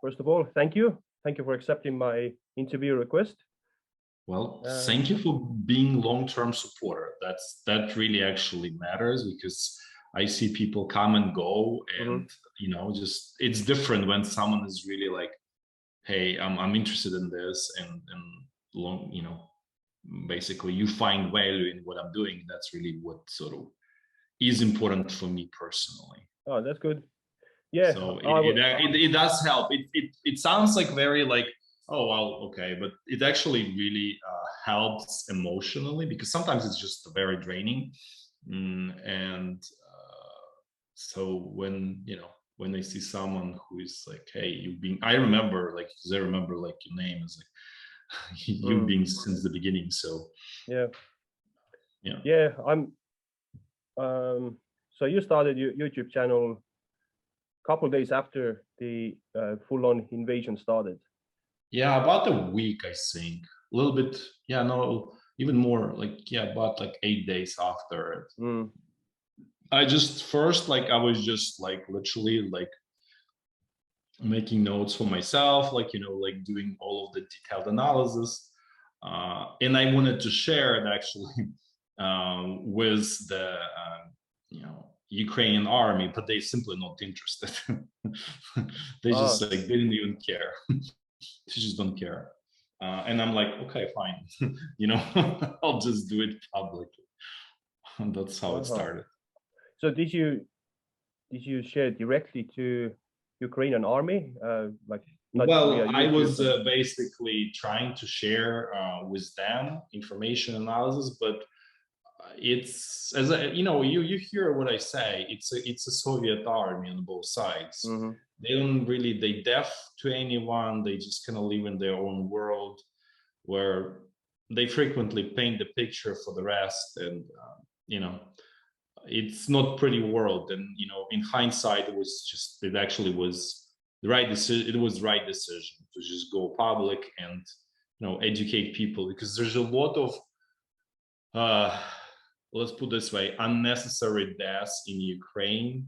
First of all, thank you. Thank you for accepting my interview request. Well, thank you for being long-term supporter. That really actually matters, because I see people come and go, and you know, just it's different when someone is really like, hey, I'm interested in this, and long, you know, basically you find value in what I'm doing. That's really what sort of is important for me personally. Oh, that's good. Yeah. So it does help. It sounds like very like, oh well, okay, but it actually really helps emotionally, because sometimes it's just very draining. And so when, you know, when I see someone who is like, hey, you've been, I remember, like, because I remember like your name is like you've been since the beginning. So yeah, I'm so you started your YouTube channel a couple of days after the full-on invasion started. Yeah, about a week, I think. A little bit, yeah, no, even more, like, yeah, about like 8 days after it. I just first, like, I was just like literally like making notes for myself, like, you know, like doing all of the detailed analysis. And I wanted to share it actually with the, you know, Ukrainian army, but they simply not interested. They just like didn't even care. They just don't care. And I'm like, okay, fine. You know, I'll just do it publicly. And that's how it started. So did you share directly to Ukrainian army? Like, well, I was basically trying to share with them information analysis, but it's, as you know, you hear what I say. It's a Soviet army on both sides. They don't really, they deaf to anyone. They just kind of live in their own world, where they frequently paint the picture for the rest, and you know, it's not pretty world. And you know, in hindsight, it actually was the right decision. It was the right decision to just go public and, you know, educate people, because there's a lot of let's put this way, unnecessary deaths in Ukraine.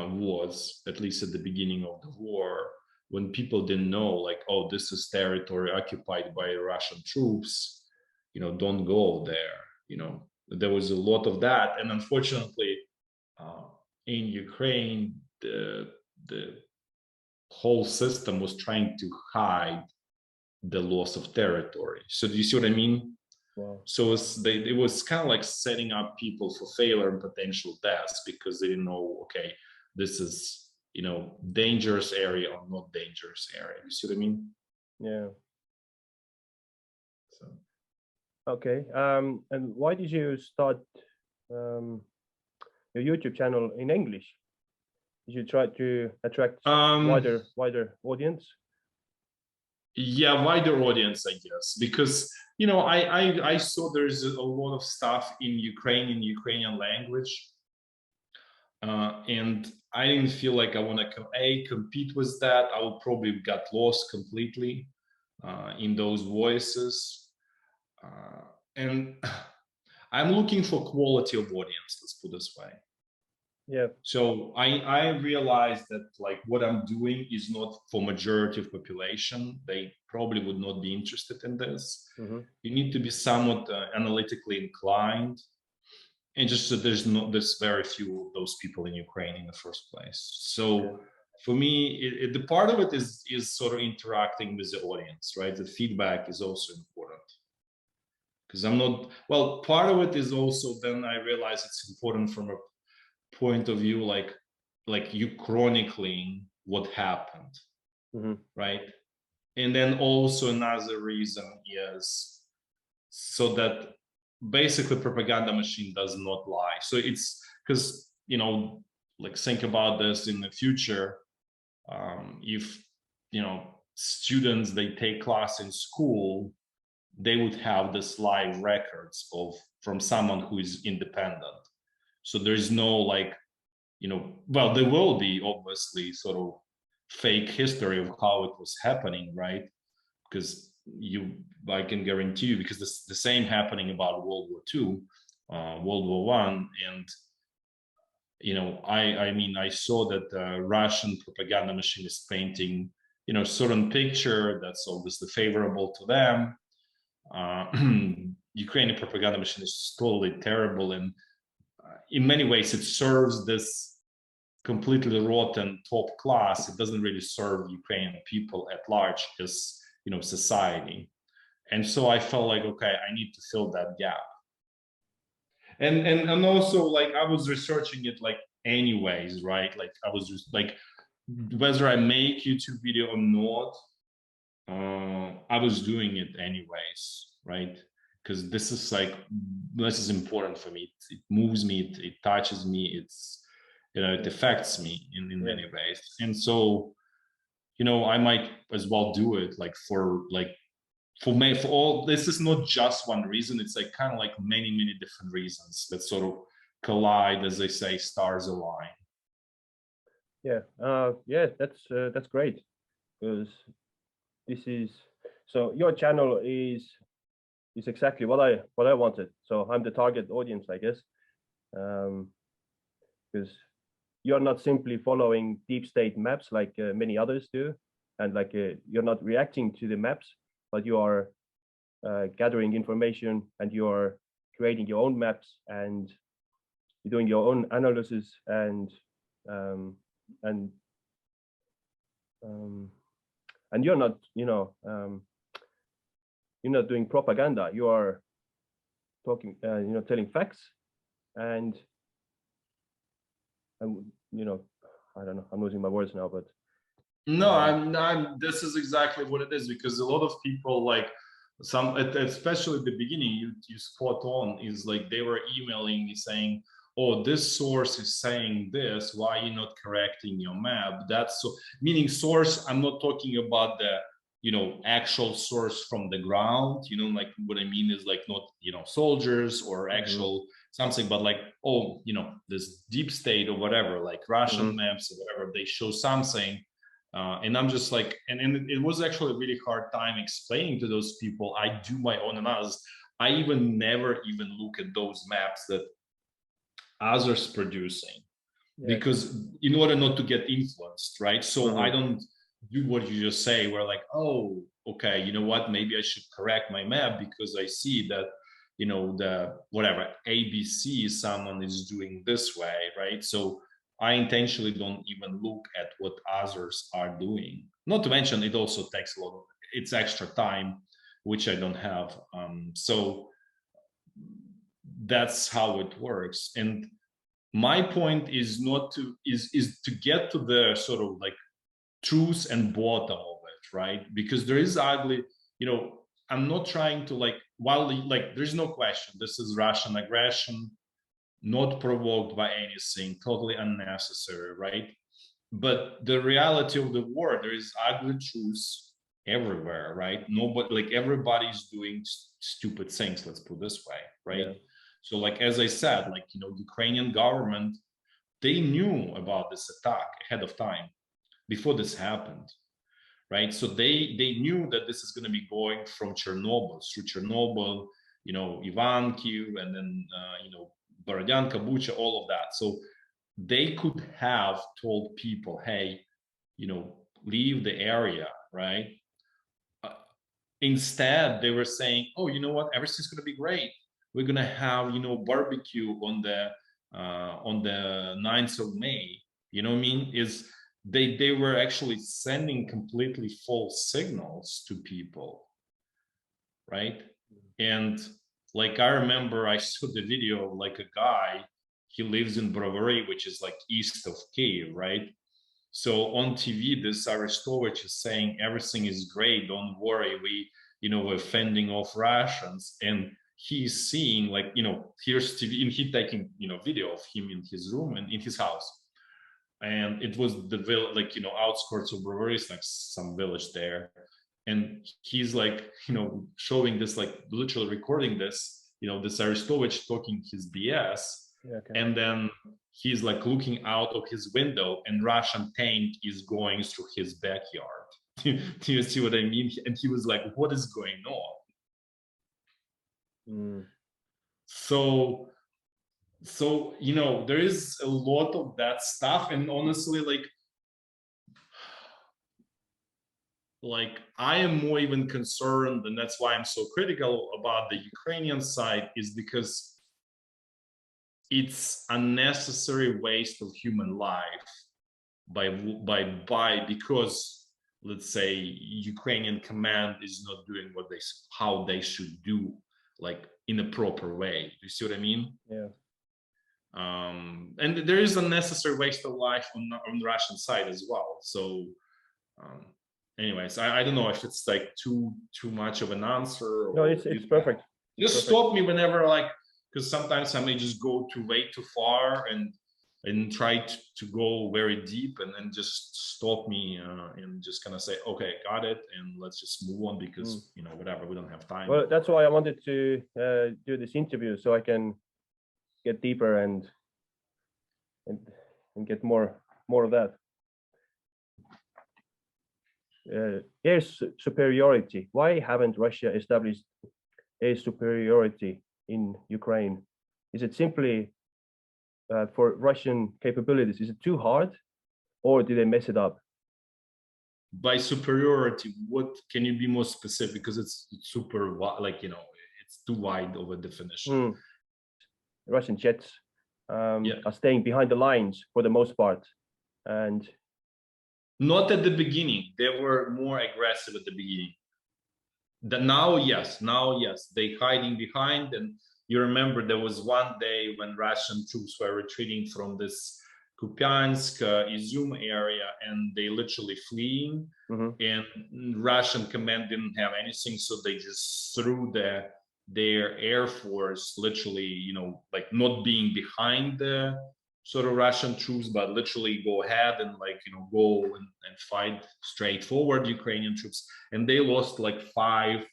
Was, at least at the beginning of the war, when people didn't know, like, oh, this is territory occupied by Russian troops, you know, don't go there. You know, there was a lot of that. And unfortunately, in Ukraine, the whole system was trying to hide the loss of territory. So do you see what I mean? Wow. So it was kind of like setting up people for failure and potential deaths, because they didn't know, okay, this is, you know, dangerous area or not dangerous area. You see what I mean? Yeah. So. Okay. And why did you start your YouTube channel in English? Did you try to attract wider audience? Yeah, wider audience, I guess, because, you know, I saw there's a lot of stuff in Ukrainian language, and I didn't feel like I want to compete with that. I would probably got lost completely in those voices, and I'm looking for quality of audience. Let's put it this way. Yeah. So I realized that, like, what I'm doing is not for majority of population. They probably would not be interested in this. You need to be somewhat analytically inclined, and just so there's very few of those people in Ukraine in the first place. So for me, the part of it is sort of interacting with the audience, right? The feedback is also important, because I'm not, well, part of it is also, then I realize it's important from a point of view, like you chronicling what happened, right? And then also another reason is so that basically propaganda machine does not lie. So it's because, you know, like, think about this in the future. If, you know, students, they take class in school, they would have this live records from someone who is independent. So there's no, like, you know, well, there will be obviously sort of fake history of how it was happening, right? Because I can guarantee you, because the same happening about World War II, World War I, and, you know, I mean, I saw that the Russian propaganda machine is painting certain picture that's obviously favorable to them. Ukrainian propaganda machine is totally terrible, and in many ways it serves this completely rotten top class. It doesn't really serve Ukrainian people at large as society. And so I felt like, okay, I need to fill that gap. And also, like, I was researching it like anyways, right? Like I was just like, whether I make YouTube video or not, I was doing it anyways, right? Because this is important for me. It moves me, it touches me, it affects me in many ways. And so, I might as well do it like for me, for all. This is not just one reason. It's like kind of like many different reasons that sort of collide, as they say, stars align. Yeah, that's great, because this is, so your channel is exactly what I wanted. So I'm the target audience, I guess, because you're not simply following deep state maps like many others do, and like you're not reacting to the maps, but you are gathering information, and you are creating your own maps, and you're doing your own analysis, and you're not, you're not doing propaganda. You are talking, telling facts, and I don't know, I'm losing my words now, but no, I'm this is exactly what it is, because a lot of people, like especially at the beginning, you spot on, is like they were emailing me saying, oh, this source is saying this, why are you not correcting your map? That's so, meaning source, I'm not talking about the actual source from the ground, like what I mean is like not soldiers or actual something, but like, oh, this deep state or whatever, like Russian maps or whatever, they show something. And I'm just like, and it was actually a really hard time explaining to those people. I do my own analysis. I never even look at those maps that others producing, because in order not to get influenced, right? So I don't do what you just say, where like, oh, okay, you know what, maybe I should correct my map because I see that the whatever ABC someone is doing this way, right? So I intentionally don't even look at what others are doing. Not to mention, it also takes a lot of it's extra time, which I don't have. So that's how it works. And my point is not to is to get to the sort of like truth and bottom of it, right? Because there is ugly, I'm not trying to like, while like there's no question this is Russian aggression, not provoked by anything, totally unnecessary, right? But the reality of the war, there is ugly truth everywhere, right? Nobody, like everybody's doing stupid things, let's put this way, right? So like, as I said, like, Ukrainian government, they knew about this attack ahead of time, before this happened, right? So they knew that this is going to be going from Chernobyl, through Chernobyl, Ivankiv, and then, Borodyanka, Bucha, all of that. So they could have told people, hey, leave the area, right? Instead, they were saying, oh, you know what, everything's going to be great. We're going to have, barbecue on the 9th of May. You know what I mean? Is they were actually sending completely false signals to people, right? And like, I remember I saw the video of like a guy, he lives in Brovary, which is like east of Kyiv, right? So on TV, this Arestovich is saying everything is great, don't worry, we're fending off Russians. And he's seeing, like, here's TV, and he taking video of him in his room and in his house. And it was the like, outskirts of Brovary, like some village there. And he's like, showing this, like literally recording this, this Arestovich talking his BS. And then he's like looking out of his window, and Russian tank is going through his backyard. Do you see what I mean? And he was like, what is going on? So there is a lot of that stuff. And honestly, like, like I am more even concerned, and that's why I'm so critical about the Ukrainian side, is because it's unnecessary waste of human life because let's say Ukrainian command is not doing what how they should do, like in a proper way. You see what I mean? Yeah. And there is unnecessary waste of life on the Russian side as well. So anyways, I don't know if it's like too much of an answer. No, it's perfect. Just perfect. Stop me whenever, like, because sometimes I may just go way too far and try to go very deep, and then just stop me and just kind of say, okay, got it, and let's just move on, because you know, whatever, we don't have time. Well, that's why I wanted to do this interview, so I can get deeper and get more of that. Air superiority. Why haven't Russia established air superiority in Ukraine? Is it simply for Russian capabilities? Is it too hard, or did they mess it up? By superiority, what can you be more specific? Because it's super, like, you know, it's too wide of a definition. Russian jets are staying behind the lines for the most part, and not at the beginning. They were more aggressive at the beginning. Now yes, they hiding behind. And you remember there was one day when Russian troops were retreating from this Kupiansk, Izum area, and they literally fleeing, and Russian command didn't have anything, so they just threw their air force, literally, you know, like not being behind the sort of Russian troops, but literally go ahead and, like, you know, go and fight straightforward Ukrainian troops. And they lost like 5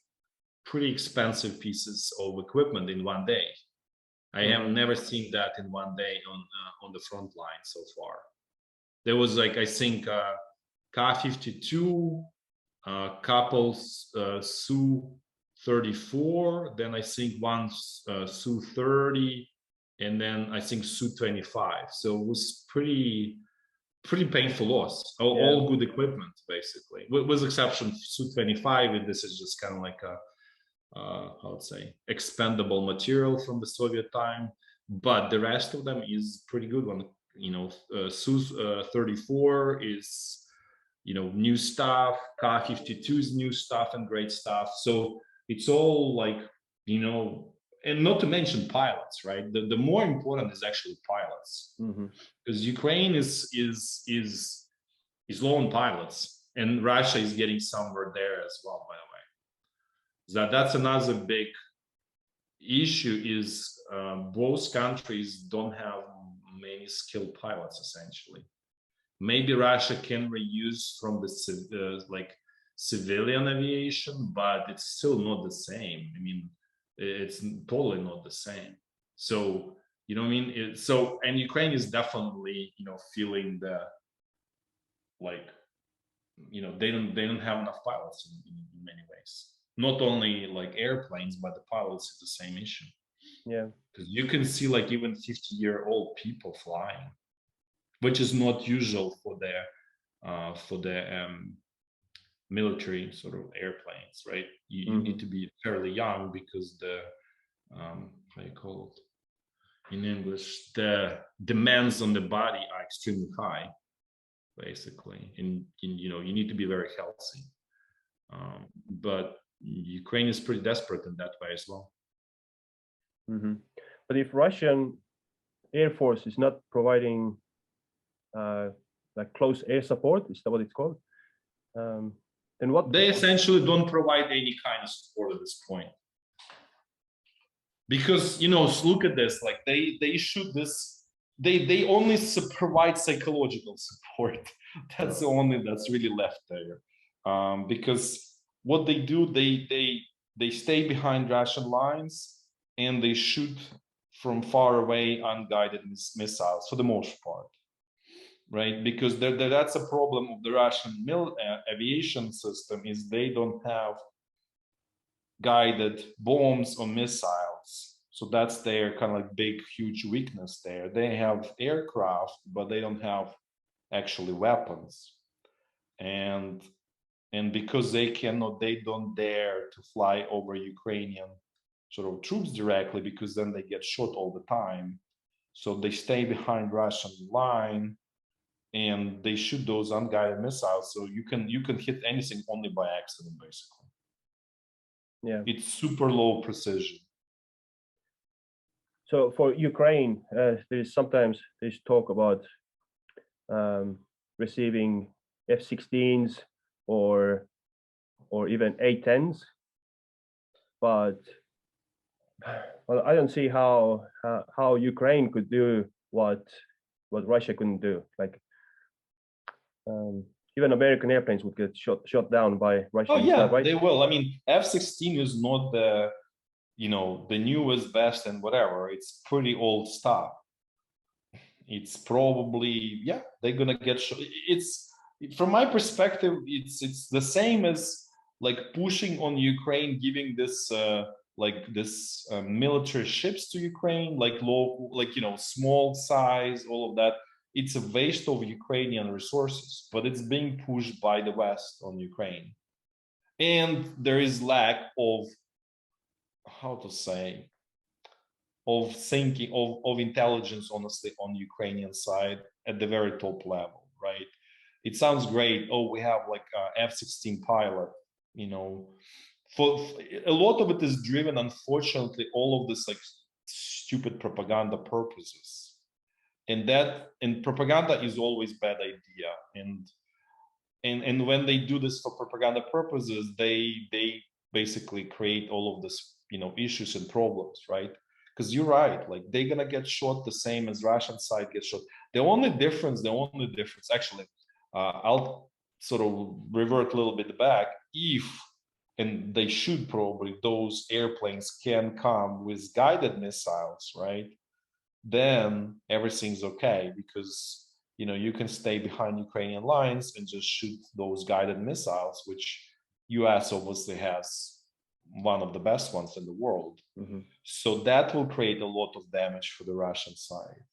pretty expensive pieces of equipment in one day. I have never seen that in one day on the front line so far. There was, like, I think Ka-52, couple Su-34, then I think one Su-30, and then I think Su-25. So it was pretty painful loss. All good equipment, basically, with exception Su-25, and this is just kind of like a how would say, expendable material from the Soviet time, but the rest of them is pretty good one. You know, Su-34 is, you know, new stuff. Ka-52 is new stuff and great stuff. So it's all, like, you know, and not to mention pilots, right? The more important is actually pilots, because Ukraine is low on pilots, and Russia is getting somewhere there as well, by the way. That's another big issue, is both countries don't have many skilled pilots, essentially. Maybe Russia can reuse from the like civilian aviation, but it's still not the same. I mean, it's totally not the same. So, you know what I mean? And Ukraine is definitely, you know, feeling the, like, you know, they don't have enough pilots in many ways. Not only like airplanes, but the pilots is the same issue. Yeah, because you can see, like, even 50-year-old people flying, which is not usual for their military sort of airplanes, right? You need to be fairly young, because the how you call it in English, the demands on the body are extremely high, basically, and you know, you need to be very healthy. But Ukraine is pretty desperate in that way as well. But if Russian Air Force is not providing like close air support, is that what it's called? Then what? They essentially don't provide any kind of support at this point. Because, you know, look at this, like they shoot this, they only provide psychological support. That's the only that's really left there. Because what they do, they stay behind Russian lines, and they shoot from far away unguided missiles for the most part, right? Because that's a problem of the Russian aviation system, is they don't have guided bombs or missiles. So that's their kind of like big, huge weakness there. They have aircraft, but they don't have actually weapons. And And because they don't dare to fly over Ukrainian sort of troops directly, because then they get shot all the time. So they stay behind Russian line and they shoot those unguided missiles. So you can hit anything only by accident, basically. Yeah, it's super low precision. So for Ukraine, there's sometimes this talk about receiving F-16s or even A-10s, but well, I don't see how Ukraine could do what Russia couldn't do. Like even American airplanes would get shot down by Russian. Oh yeah, right? they will. I mean, F-16 is not the the newest, best, and whatever. It's pretty old stuff. It's probably, yeah, they're gonna get shot. It's, from my perspective, it's the same as like pushing on Ukraine, giving this military ships to Ukraine, like low, like small size, all of that. It's a waste of Ukrainian resources, but it's being pushed by the West on Ukraine, and there is lack of, how to say, of thinking, of intelligence, honestly, on Ukrainian side at the very top level, right? It sounds great. Oh, we have like a F-16 pilot, for a lot of it is driven, unfortunately, all of this like stupid propaganda purposes. And propaganda is always bad idea. And when they do this for propaganda purposes, they basically create all of this, issues and problems, right? Because you're right, like they're gonna get shot the same as Russian side gets shot. The only difference, actually, I'll sort of revert a little bit back. If, and they should probably, those airplanes can come with guided missiles, right? Then everything's okay, because you can stay behind Ukrainian lines and just shoot those guided missiles, which US obviously has one of the best ones in the world. Mm-hmm. So that will create a lot of damage for the Russian side.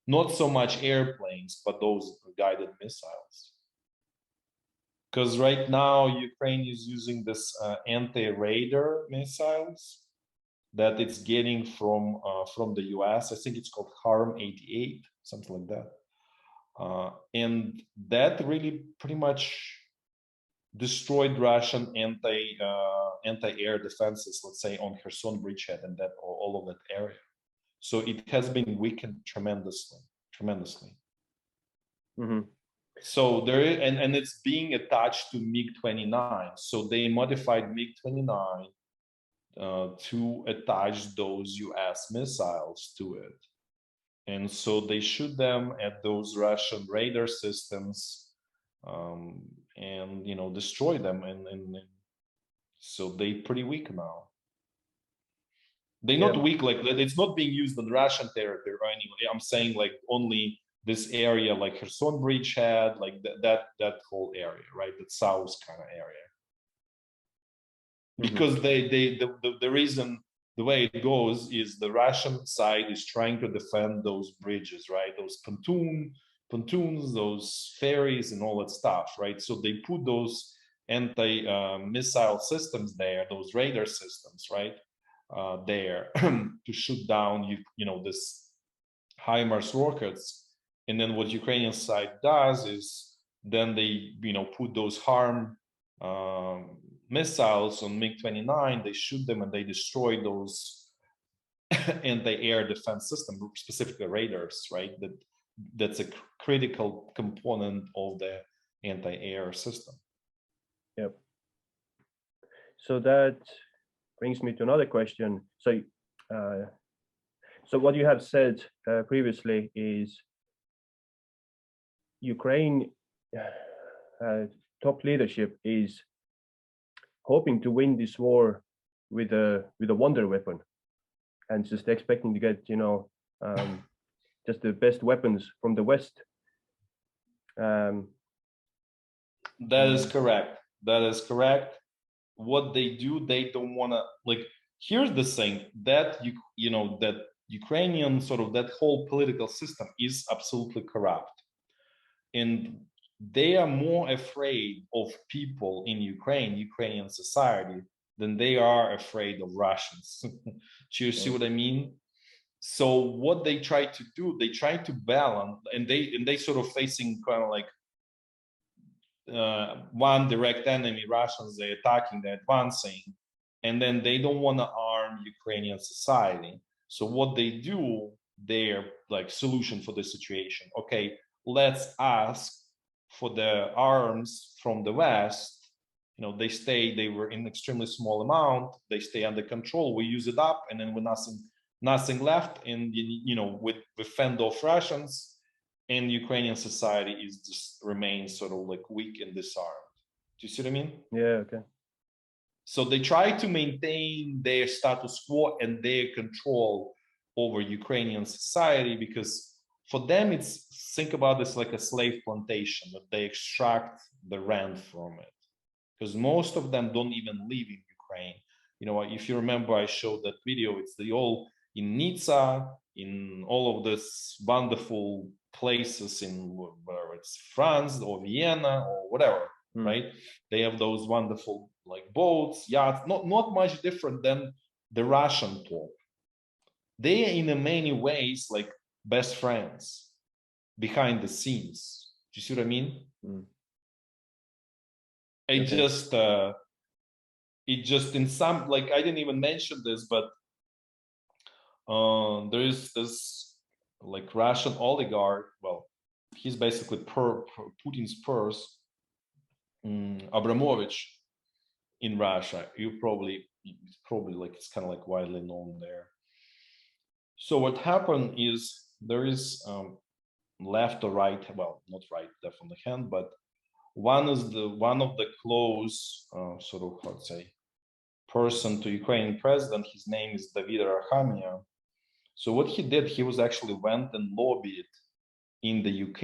Not so much airplanes, but those guided missiles. Because right now, Ukraine is using this anti-radar missiles that it's getting from the US. I think it's called HARM 88, something like that. And that really pretty much destroyed Russian anti-air defenses, let's say, on Kherson bridgehead and that all of that area. So it has been weakened tremendously. Mm-hmm. So there is, and it's being attached to MiG-29. So they modified MiG-29 to attach those US missiles to it. And so they shoot them at those Russian radar systems, and destroy them, and so they're pretty weak now. They're not weak, like it's not being used on Russian territory or anyway. I'm saying like only this area, like Kherson bridgehead, like that whole area, right? That south kind of area. Because the reason, the way it goes is the Russian side is trying to defend those bridges, right? Those pontoons, those ferries, and all that stuff, right? So they put those anti-missile systems there, those radar systems, right, there to shoot down, this HIMARS rockets. And then what Ukrainian side does is then they, put those HARM missiles on MiG-29, they shoot them and they destroy those anti-air defense system, specifically radars, right? That's a critical component of the anti-air system. Yep. So that brings me to another question. So what you have said previously is Ukraine top leadership is hoping to win this war with a wonder weapon, and just expecting to get just the best weapons from the West. That is correct. That is correct. What they do, they don't want to, like, here's the thing, that that Ukrainian sort of that whole political system is absolutely corrupt. And they are more afraid of people in Ukrainian society, than they are afraid of Russians. Do you see what I mean? So what they try to do, they try to balance, and they sort of facing kind of like one direct enemy, Russians, they're attacking, they're advancing, and then they don't want to arm Ukrainian society. So what they do, their like solution for the situation, okay, let's ask for the arms from the West. You know, they were in extremely small amount, they stay under control, we use it up, and then when nothing left, and you know, we fend off Russians, and Ukrainian society is just remains sort of like weak and disarmed. Do you see what I mean? Yeah, okay. So they try to maintain their status quo and their control over Ukrainian society, because for them it's, think about this like a slave plantation that they extract the rent from it, because most of them don't even live in Ukraine. You know, if you remember, I showed that video, it's the all in Nizza, in all of this wonderful places in whether it's France or Vienna or whatever, right? They have those wonderful like boats, yachts, not much different than the Russian top. They are in many ways like best friends behind the scenes. Do you see what I mean? It just in some, like, I didn't even mention this, but there is this like Russian oligarch. Well, he's basically Putin's purse, Abramovich in Russia. It's probably like, it's kind of like widely known there. So what happened is there is left or right, well, not right, definitely hand, but one of the close sort of, how to say, person to Ukrainian president. His name is David Rahamia. So what he did, he was actually went and lobbied in the UK,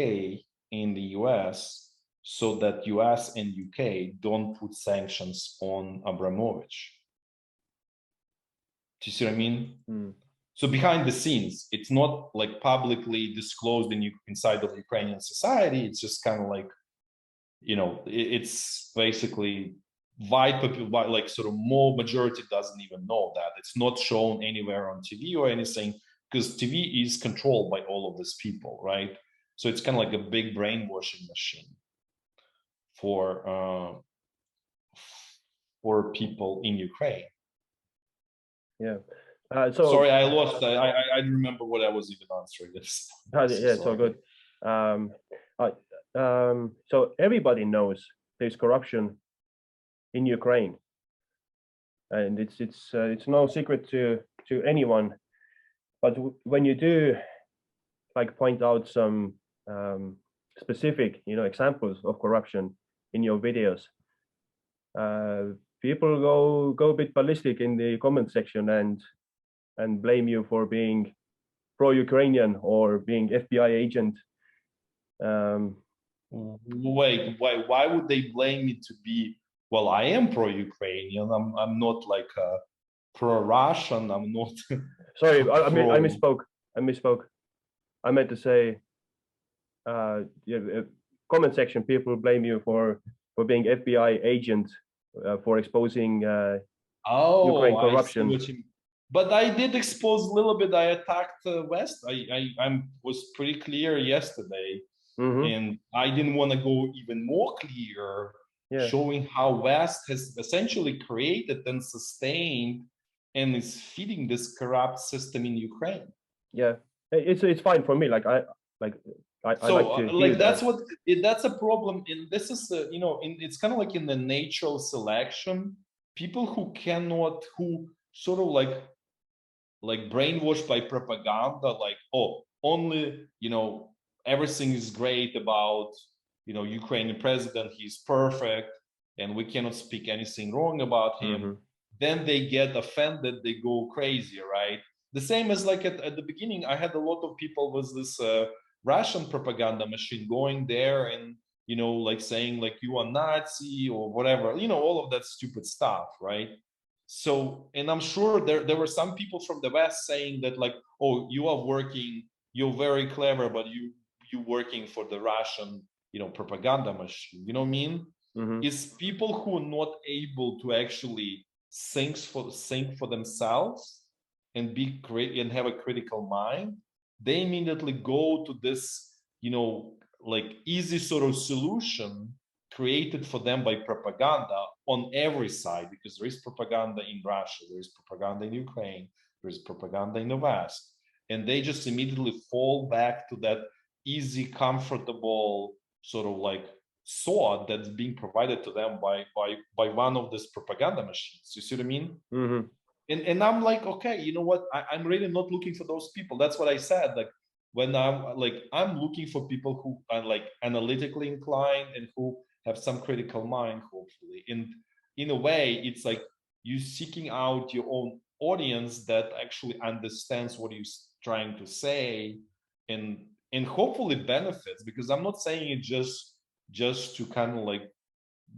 in the US, so that US and UK don't put sanctions on Abramovich. Do you see what I mean? So behind the scenes, it's not like publicly disclosed inside of Ukrainian society. It's just kind of like, you know, it's basically like sort of more majority doesn't even know that. It's not shown anywhere on TV or anything, because TV is controlled by all of these people, right? So it's kind of like a big brainwashing machine for people in Ukraine. Yeah. Sorry, I lost. I remember what I was even answering this. Yeah, it's all good. So everybody knows there's corruption in Ukraine, and it's no secret to anyone. But when you do like point out some specific, you know, examples of corruption in your videos, people go a bit ballistic in the comment section and blame you for being pro-Ukrainian or being FBI agent. Wait, why would they blame me to be? Well, I am pro-Ukrainian. I'm not like pro-Russian. I'm not. Sorry, I misspoke. I meant to say, comment section, people blame you for being FBI agent, for exposing Ukraine corruption. But I did expose a little bit. I attacked West. I was pretty clear yesterday, and I didn't want to go even more clear, showing how West has essentially created and sustained and is feeding this corrupt system in Ukraine. Yeah, it's fine for me. That's a problem. And this is it's kind of like in the natural selection, people who sort of like brainwashed by propaganda, like, oh, only, everything is great about, Ukrainian president, he's perfect and we cannot speak anything wrong about him. Then they get offended, they go crazy, right? The same as like at the beginning, I had a lot of people with this Russian propaganda machine going there and, like saying like you are Nazi or whatever, all of that stupid stuff, right? So, and I'm sure there were some people from the West saying that like, oh, you're very clever, but you working for the Russian propaganda machine. You know what I mean? Is people who are not able to actually think for themselves and and have a critical mind. They immediately go to this, like easy sort of solution created for them by propaganda on every side, because there is propaganda in Russia, there is propaganda in Ukraine, there is propaganda in the West, and they just immediately fall back to that easy, comfortable sort of like sword that's being provided to them by one of these propaganda machines. You see what I mean? And I'm like, okay, you know what? I'm really not looking for those people. That's what I said. Like when I'm looking for people who are like analytically inclined and who have some critical mind, hopefully. And in a way, it's like you seeking out your own audience that actually understands what you're trying to say, and hopefully benefits. Because I'm not saying it just to kind of like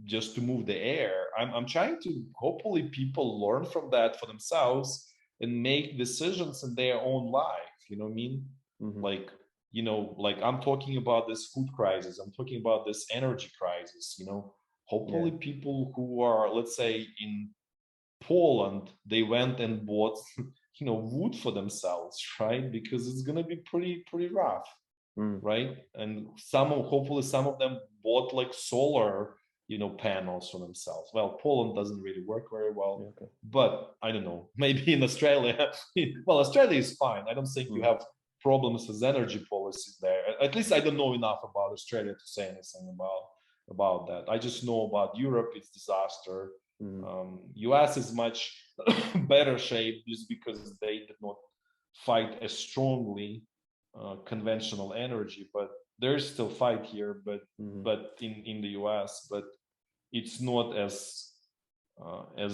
just to move the air. I'm trying to hopefully people learn from that for themselves and make decisions in their own life. You know what I mean? Like, like I'm talking about this food crisis, I'm talking about this energy crisis, hopefully people who are, let's say in Poland, they went and bought, wood for themselves, right? Because it's gonna be pretty rough, right? And hopefully some of them bought like solar, panels for themselves. Well, Poland doesn't really work very well, but I don't know, maybe in Australia, well, Australia is fine. I don't think you have problems with energy policies there. At least I don't know enough about Australia to say anything about that. I just know about Europe, it's disaster. US is much better shape just because they did not fight as strongly conventional energy, but there's still fight here, but in the US, but it's not as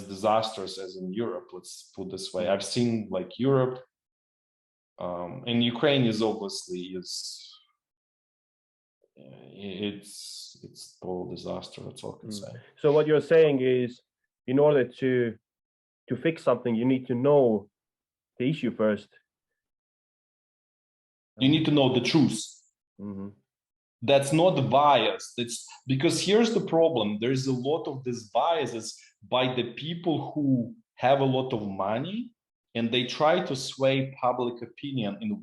disastrous as in Europe, let's put this way. I've seen like Europe, and Ukraine is obviously it's total disaster. That's all I can say. So what you're saying is, in order to fix something, you need to know the issue first. You need to know the truth. That's not bias. It's because here's the problem. There's a lot of these biases by the people who have a lot of money, and they try to sway public opinion in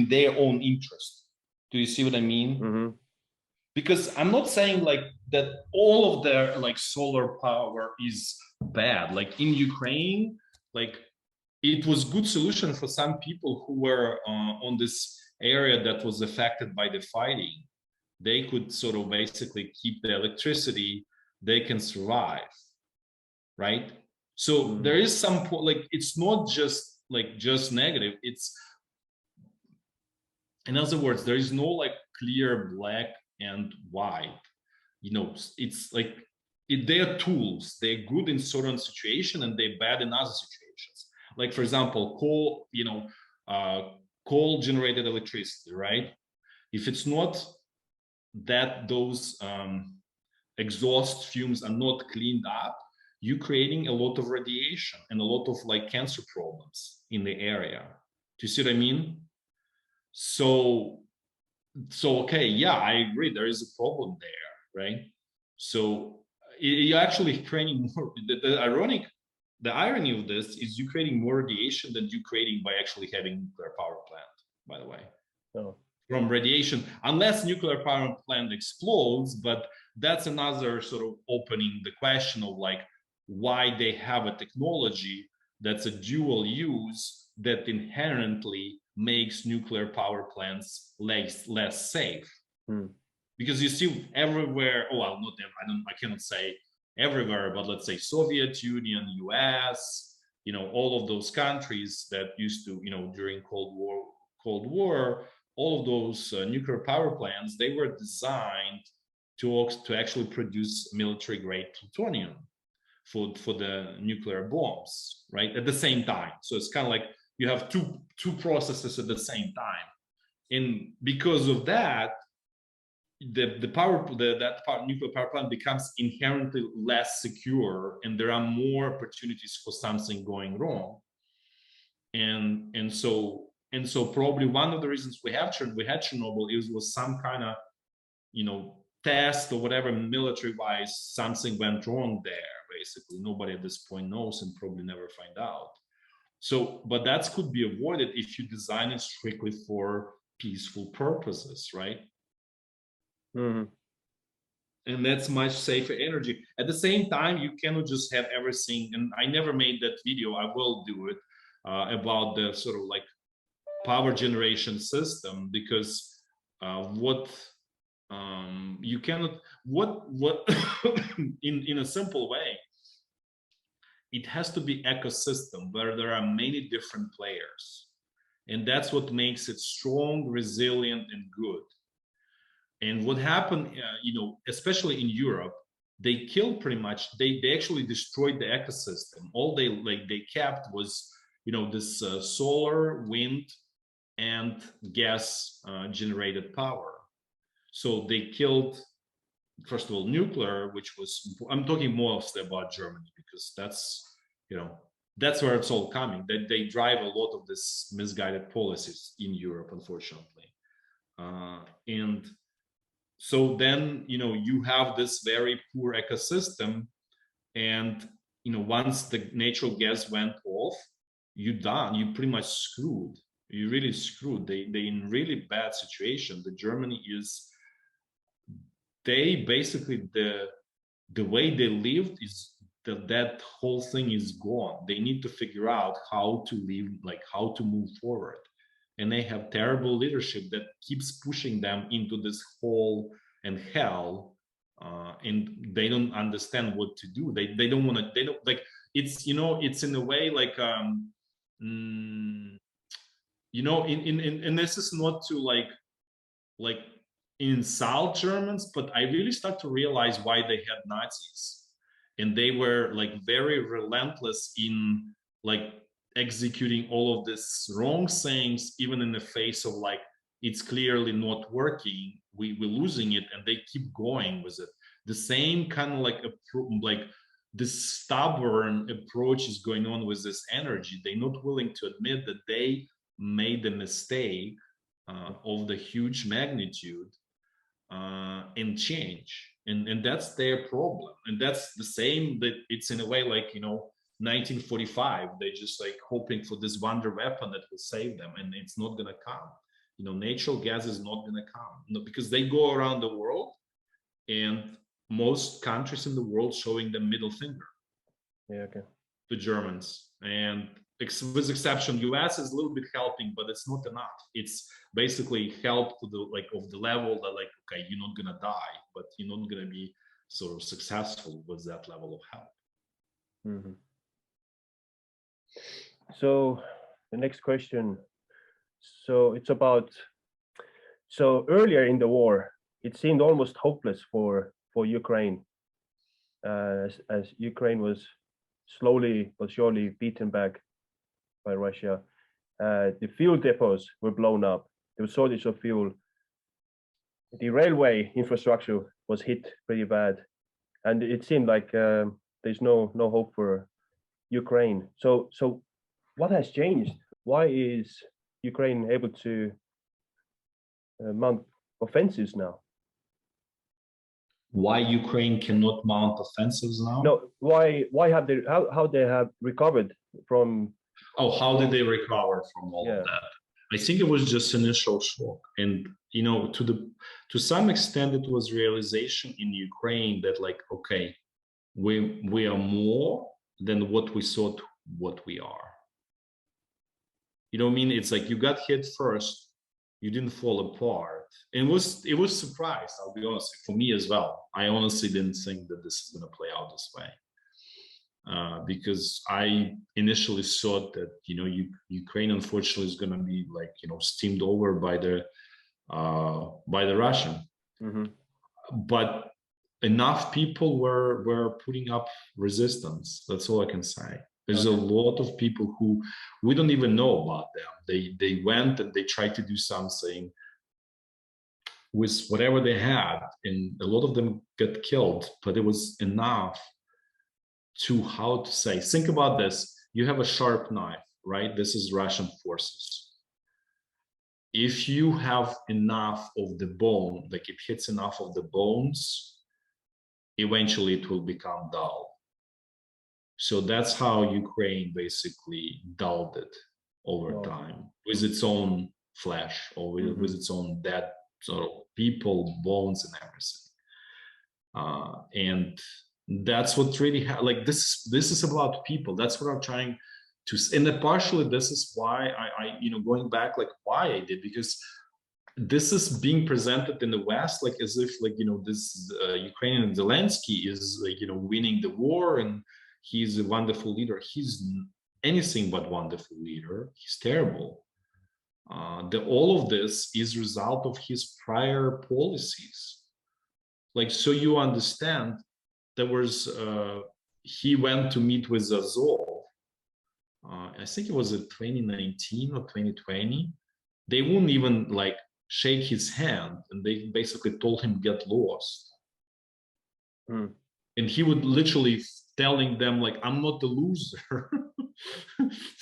their own interest. Do you see what I mean? Because I'm not saying like that all of their like solar power is bad. Like in Ukraine, like it was good solution for some people who were on this area that was affected by the fighting. They could sort of basically keep the electricity, they can survive, right? So there is some, like, it's not just negative. It's, in other words, there is no like clear black and white. It's like they're tools. They're good in certain situations and they're bad in other situations. Like for example, coal generated electricity, right? If it's not that those exhaust fumes are not cleaned up, you're creating a lot of radiation and a lot of like cancer problems in the area. Do you see what I mean? So okay, yeah, I agree, there is a problem there, right? So you're actually creating more. The irony of this is you're creating more radiation than you're creating by actually having nuclear power plant, by the way. From radiation, unless nuclear power plant explodes, but that's another sort of opening the question of like why they have a technology that's a dual use that inherently makes nuclear power plants less safe. Because you see everywhere, I cannot say everywhere, but let's say Soviet Union, US, all of those countries that used to, during Cold War, all of those nuclear power plants, they were designed to actually produce military grade plutonium for the nuclear bombs, right? At the same time. So it's kind of like you have two processes at the same time. And because of that, nuclear power plant becomes inherently less secure, and there are more opportunities for something going wrong. And so probably one of the reasons we had Chernobyl was some kind of test or whatever, military wise, something went wrong there. Basically, nobody at this point knows and probably never find out. So, but that could be avoided if you design it strictly for peaceful purposes, right? Mm-hmm. And that's much safer energy. At the same time, you cannot just have everything. And I never made that video. I will do it about the sort of like power generation system, because what you cannot, what in a simple way, it has to be ecosystem where there are many different players, and that's what makes it strong, resilient, and good. And what happened, especially in Europe, they killed pretty much, they actually destroyed the ecosystem. All they kept was this solar, wind, and gas generated power. So they killed, first of all, nuclear, which was, I'm talking mostly about Germany, because that's where it's all coming. They drive a lot of this misguided policies in Europe, unfortunately. And so then, you have this very poor ecosystem, and, once the natural gas went off, you're done. You pretty much screwed. You really screwed. They in really bad situation. The Germany is, they basically, the way they lived is that whole thing is gone. They need to figure out how to live, like how to move forward. And they have terrible leadership that keeps pushing them into this hole and hell, and they don't understand what to do. They don't want to, they don't like, it's it's in a way like and this is not to like insult Germans, but I really start to realize why they had Nazis, and they were like very relentless in like executing all of this wrong things, even in the face of like it's clearly not working, we're losing it, and they keep going with it. The same kind of like this stubborn approach is going on with this energy. They're not willing to admit that they made the mistake of the huge magnitude and change, and that's their problem. And that's the same, that it's in a way like 1945, they just like hoping for this wonder weapon that will save them, and it's not gonna come. Natural gas is not gonna come, because they go around the world, and most countries in the world showing the middle finger, okay, to Germans. And with exception, US is a little bit helping, but it's not enough. It's basically help to the of the level that like, okay, you're not gonna die, but you're not gonna be sort of successful with that level of help. Mm-hmm. So the next question, so it's about, so earlier in the war it seemed almost hopeless for Ukraine, as Ukraine was slowly but surely beaten back by Russia. The fuel depots were blown up. There was shortage of fuel. The railway infrastructure was hit pretty bad, and it seemed like there's no hope for Ukraine. So what has changed? Why is Ukraine able to mount offensives now? Why Ukraine cannot mount offensives now? No, why have they, how they have recovered from? Oh, how did they recover from all of that? I think it was just initial shock, and to some extent it was realization in Ukraine that like, okay, we are more than what we thought what we are. You know what I mean? It's like you got hit first, you didn't fall apart. And it was surprised, I'll be honest, for me as well. I honestly didn't think that this is going to play out this way. Because I initially thought that Ukraine unfortunately is going to be like steamed over by the Russian. Mm-hmm. But enough people were putting up resistance. That's all I can say. There's a lot of people who we don't even know about them. They went and they tried to do something with whatever they had, and a lot of them got killed. But it was enough to, how to say, think about this. You have a sharp knife, right? This is Russian forces. if you have enough of the bone, like it hits enough of the bones, eventually it will become dull. So that's how Ukraine basically dulled it over time with its own flesh or with its own dead sort of people, bones, and everything. And that's what really like this is about people. That's what I'm trying to, and partially this is why I going back, like why I did, because this is being presented in the West like as if like this Ukrainian Zelensky is like winning the war and he's a wonderful leader. He's anything but wonderful leader. He's terrible. All of this is result of his prior policies. Like, so you understand, there was he went to meet with Azov. I think it was in 2019 or 2020. They wouldn't even like shake his hand, and they basically told him get lost. And he would literally telling them like, I'm not the loser.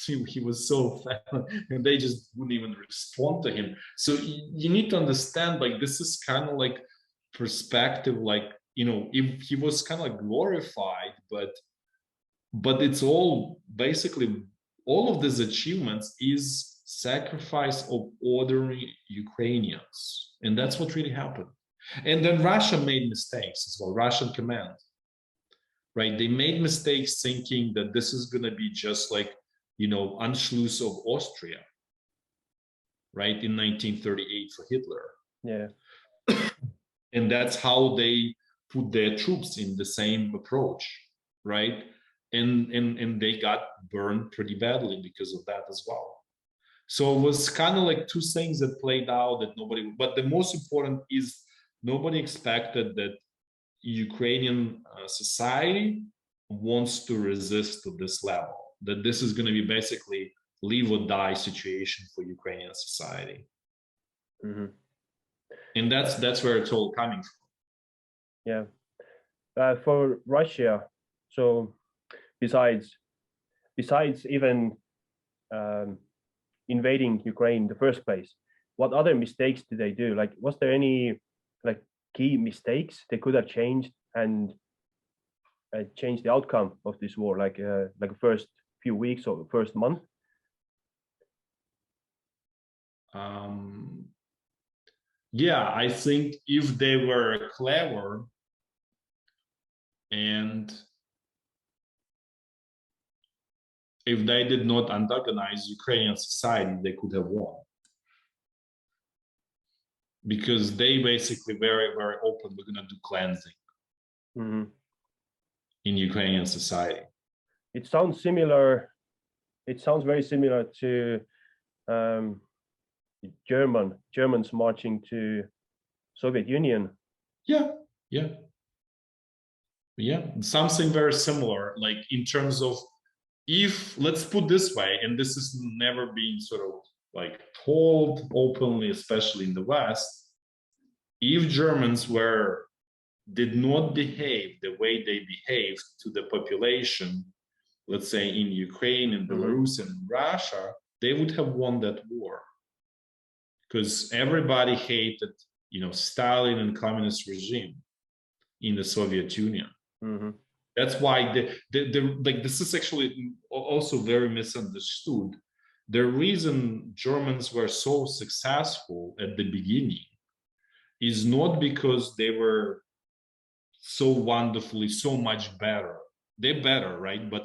He was so fat, and they just wouldn't even respond to him. So you need to understand, like, this is kind of like perspective, like, if he was kind of like glorified, but it's all basically, all of these achievements is sacrifice of ordinary Ukrainians, and that's what really happened. And then Russia made mistakes as well. Russian command, right? They made mistakes thinking that this is going to be just like Anschluss of Austria, right, in 1938 for Hitler. Yeah. And that's how they put their troops in the same approach, right? And they got burned pretty badly because of that as well. So it was kind of like two things that played out that nobody, but the most important is nobody expected that Ukrainian society wants to resist to this level, that this is going to be basically live or die situation for Ukrainian society. And that's where it's all coming from. Yeah. For Russia, so besides even invading Ukraine in the first place, what other mistakes did they do? Like, was there any like key mistakes they could have changed and change the outcome of this war, like the first few weeks or first month? Yeah, I think if they were clever and if they did not antagonize Ukrainian society, they could have won. Because they basically very, very open, we're going to do cleansing in Ukrainian society. It sounds similar. It sounds very similar to Germans marching to Soviet Union. Yeah. Something very similar, like in terms of, if, let's put this way, and this is never being sort of like told openly, especially in the West, if Germans did not behave the way they behaved to the population, let's say in Ukraine and Belarus and Russia, they would have won that war. Because everybody hated, Stalin and communist regime in the Soviet Union. That's why like this is actually also very misunderstood. The reason Germans were so successful at the beginning is not because they were so wonderfully so much better. They're better, right? But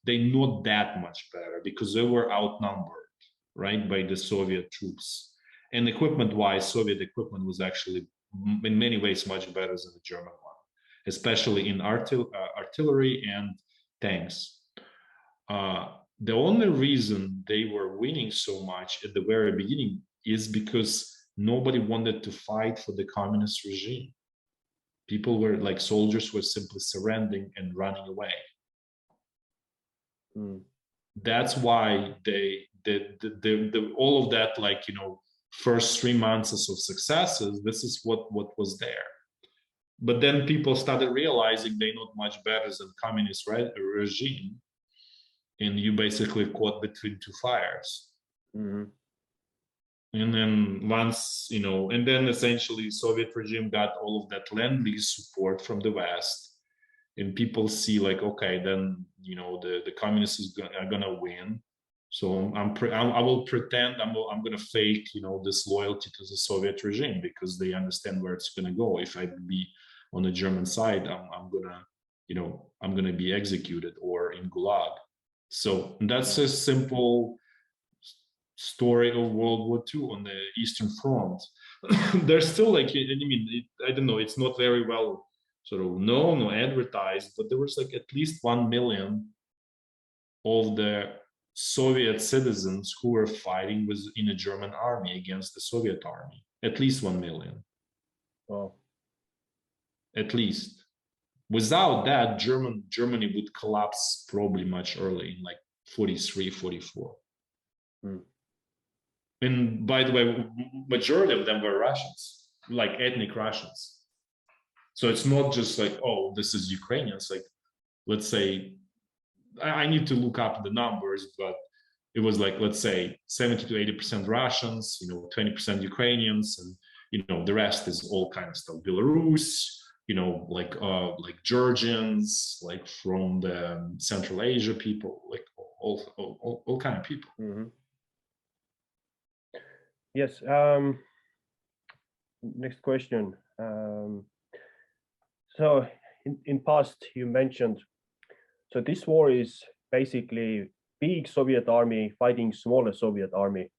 they're not that much better because they were outnumbered, right, by the Soviet troops. And equipment-wise, Soviet equipment was actually in many ways much better than the German one, especially in artillery and tanks. The only reason they were winning so much at the very beginning is because nobody wanted to fight for the communist regime. People were like, soldiers were simply surrendering and running away. That's why all of that, like, first 3 months of successes, this is what was there. But then people started realizing they're not much better than communist regime, and you basically caught between two fires. And then once, and then essentially Soviet regime got all of that lend-lease support from the West, and people see like, okay, then the communists are gonna win. So I will pretend I'm gonna fake this loyalty to the Soviet regime, because they understand where it's gonna go. If I be on the German side, I'm gonna be executed or in Gulag. So that's a simple story of World War II on the Eastern Front. There's still like, I don't know, it's not very well sort of known or advertised, but there was like at least 1 million of the Soviet citizens who were fighting in a German army against the Soviet army. At least 1 million. Wow. At least. Without that, Germany would collapse probably much early, in like 43, 44. And by the way, majority of them were Russians, like ethnic Russians. So it's not just like, oh, this is Ukrainians. Like, let's say, I need to look up the numbers, but it was like, let's say 70 to 80% Russians, 20% Ukrainians, and the rest is all kind of stuff. Belarus, like Georgians, like from the Central Asia people, like all kind of people. Mm-hmm. Yes. Next question. So in past you mentioned, so this war is basically big Soviet army fighting smaller Soviet army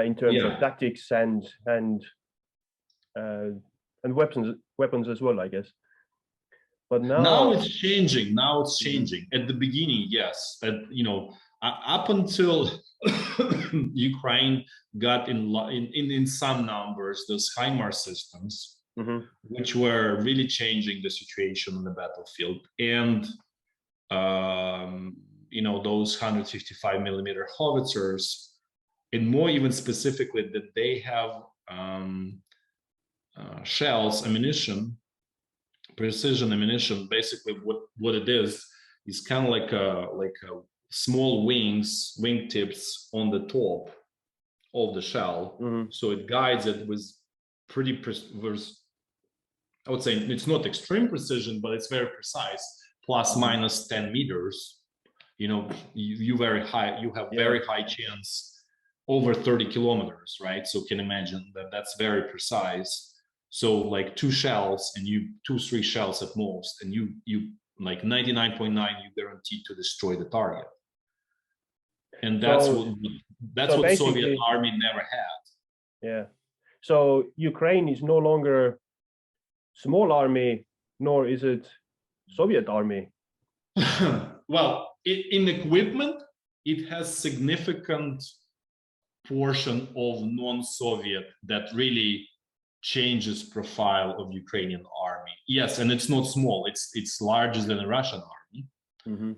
in terms of tactics and weapons as well, I guess. But now it's changing. At the beginning, yes, up until Ukraine got in some numbers those HIMARS systems, which were really changing the situation on the battlefield, and those 155 millimeter howitzers, and more even specifically that they have shells, ammunition, precision ammunition. Basically what it is kind of like a small wingtips on the top of the shell. So it guides it with pretty I would say it's not extreme precision, but it's very precise, plus minus 10 meters. You have very high chance over 30 kilometers, right? So can imagine that's very precise. So like 2 shells and 2-3 shells at most, and you like 99.9 you guaranteed to destroy the target. And that's what Soviet army never had. Yeah. So Ukraine is no longer small army, nor is it Soviet army. Well, in equipment, it has significant portion of non-Soviet that really changes profile of Ukrainian army. Yes, and it's not small. It's larger than a Russian army.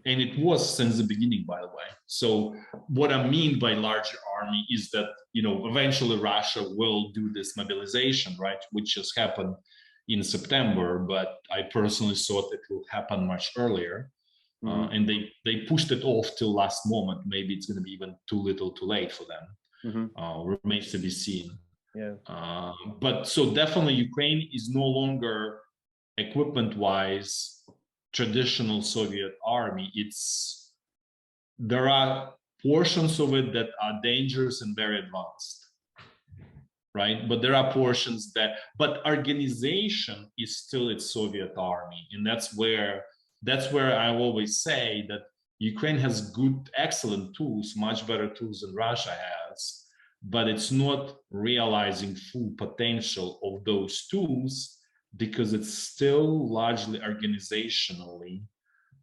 And it was since the beginning, by the way. So what I mean by larger army is that, eventually Russia will do this mobilization, right? Which has happened in September, but I personally thought it will happen much earlier. And they pushed it off till last moment. Maybe it's going to be even too little too late for them. Remains to be seen. Yeah. But so definitely Ukraine is no longer equipment-wise traditional Soviet army. There are portions of it that are dangerous and very advanced, right? But there are portions but organization is still its Soviet army, and that's where I always say that Ukraine has excellent tools, much better tools than Russia has, but it's not realizing full potential of those tools because it's still largely organizationally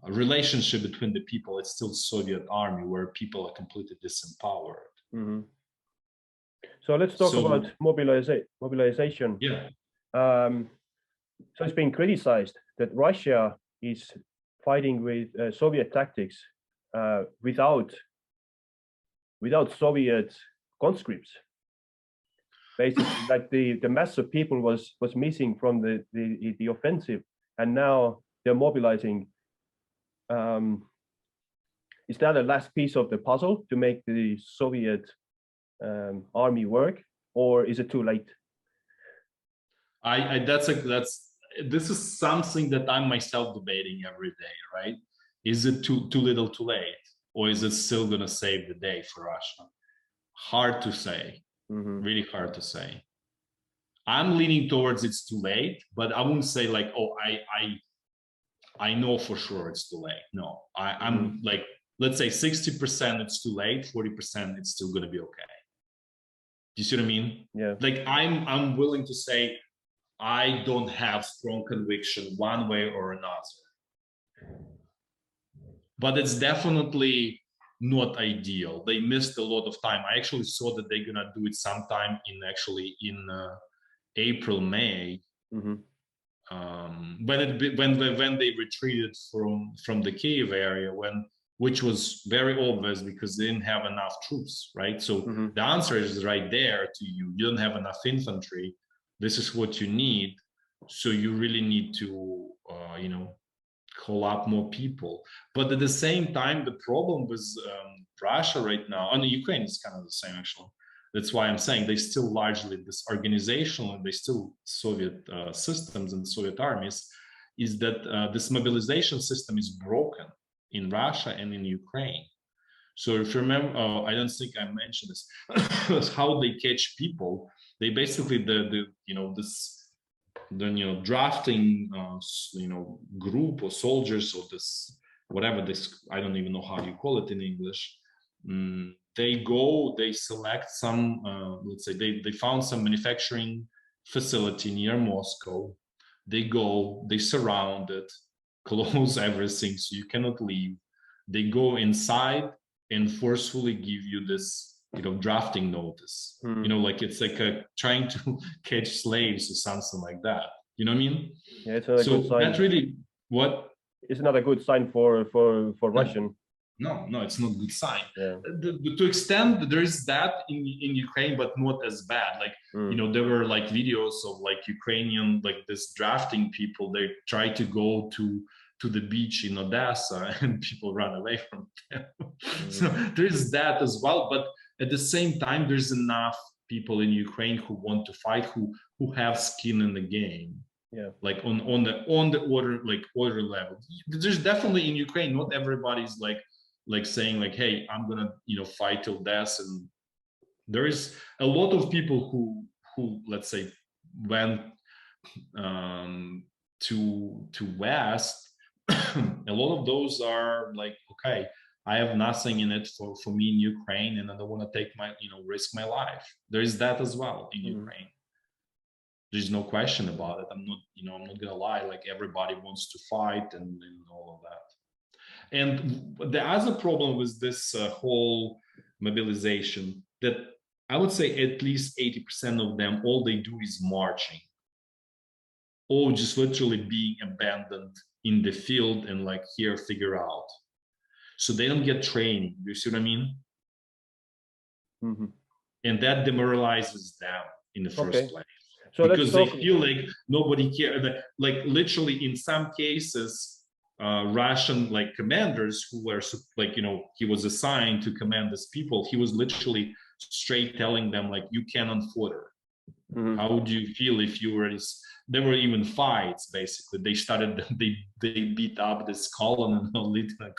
a relationship between the people. It's still Soviet army where people are completely disempowered. So let's talk about mobilization. Yeah. So it's been criticized that Russia is fighting with Soviet tactics without Soviet conscripts. Basically, like the mass of people was missing from the offensive, and now they're mobilizing. Is that the last piece of the puzzle to make the Soviet army work, or is it too late? This is something that I'm myself debating every day, right? Is it too little too late, or is it still gonna save the day for Russia? Hard to say. Really hard to say. I'm leaning towards it's too late, but I wouldn't say like, oh, I know for sure it's too late. No, I'm like, let's say 60% it's too late, 40% it's still gonna be okay. Do you see what I mean? Yeah. Like I'm willing to say I don't have strong conviction one way or another. But it's definitely not ideal. They missed a lot of time. I actually saw that they're gonna do it sometime in April, May. When they retreated from the Kiev area, which was very obvious because they didn't have enough troops, right? So the answer is right there to you. You don't have enough infantry. This is what you need. So you really need to, call up more people. But at the same time, the problem with Russia right now, and Ukraine is kind of the same actually. That's why I'm saying they still largely this organizational and they still Soviet systems and Soviet armies, is that this mobilization system is broken in Russia and in Ukraine. So if you remember, I don't think I mentioned this, how they catch people. They basically drafting group or soldiers or this whatever this, I don't even know how you call it in English. They select some, let's say they found some manufacturing facility near Moscow. They go, they surround it, close everything so you cannot leave. They go inside and forcefully give you this drafting notice. Like it's like trying to catch slaves or something like that. You know what I mean? Yeah, it's not a good sign. That's really what. It's not a good sign for Russian. No, it's not a good sign. Yeah. To extent there is that in Ukraine, but not as bad. Like there were like videos of like Ukrainian like this drafting people. They try to go to the beach in Odessa and people run away from them. So there is that as well. But at the same time, there's enough people in Ukraine who want to fight, who have skin in the game. Yeah. Like on the order level. There's definitely in Ukraine, not everybody's like saying like, hey, I'm gonna fight till death. And there is a lot of people who let's say went to West. A lot of those are like, okay, I have nothing in it for me in Ukraine, and I don't want to take my risk my life. There is that as well in Ukraine. There's no question about it. I'm not gonna lie. Like everybody wants to fight and all of that. And the other problem with this whole mobilization, that I would say at least 80% of them, all they do is marching, or just literally being abandoned in the field and like, here, figure out. So they don't get training. You see what I mean? And that demoralizes them in the first place. So because they feel like nobody cares. Like literally in some cases, Russian like commanders who were like, he was assigned to command these people. He was literally straight telling them like, you cannot further. How would you feel if you were there were even fights basically. They beat up this colonel and lieutenant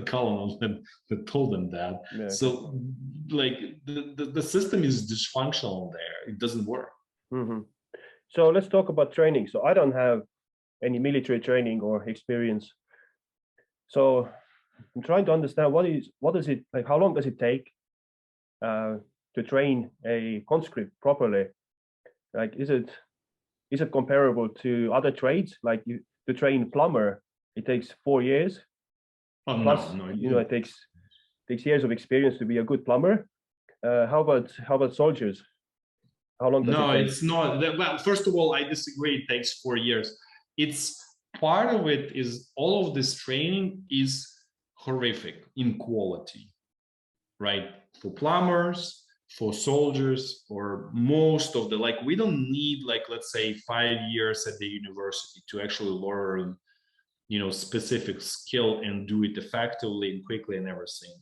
colonel that told them that. Yeah, so like the system is dysfunctional there. It doesn't work. So let's talk about training. So I don't have any military training or experience. So I'm trying to understand what is it like, how long does it take to train a conscript properly? Like, is it comparable to other trades? Like to train plumber, it takes 4 years. Plus, no, it takes years of experience to be a good plumber. How about soldiers? How long does it take? It's not. Well, first of all, I disagree. It takes 4 years. It's part of it is all of this training is horrific in quality, right? For plumbers, for soldiers, for most of the, like, we don't need, like, let's say 5 years at the university to actually learn, specific skill and do it effectively and quickly and everything.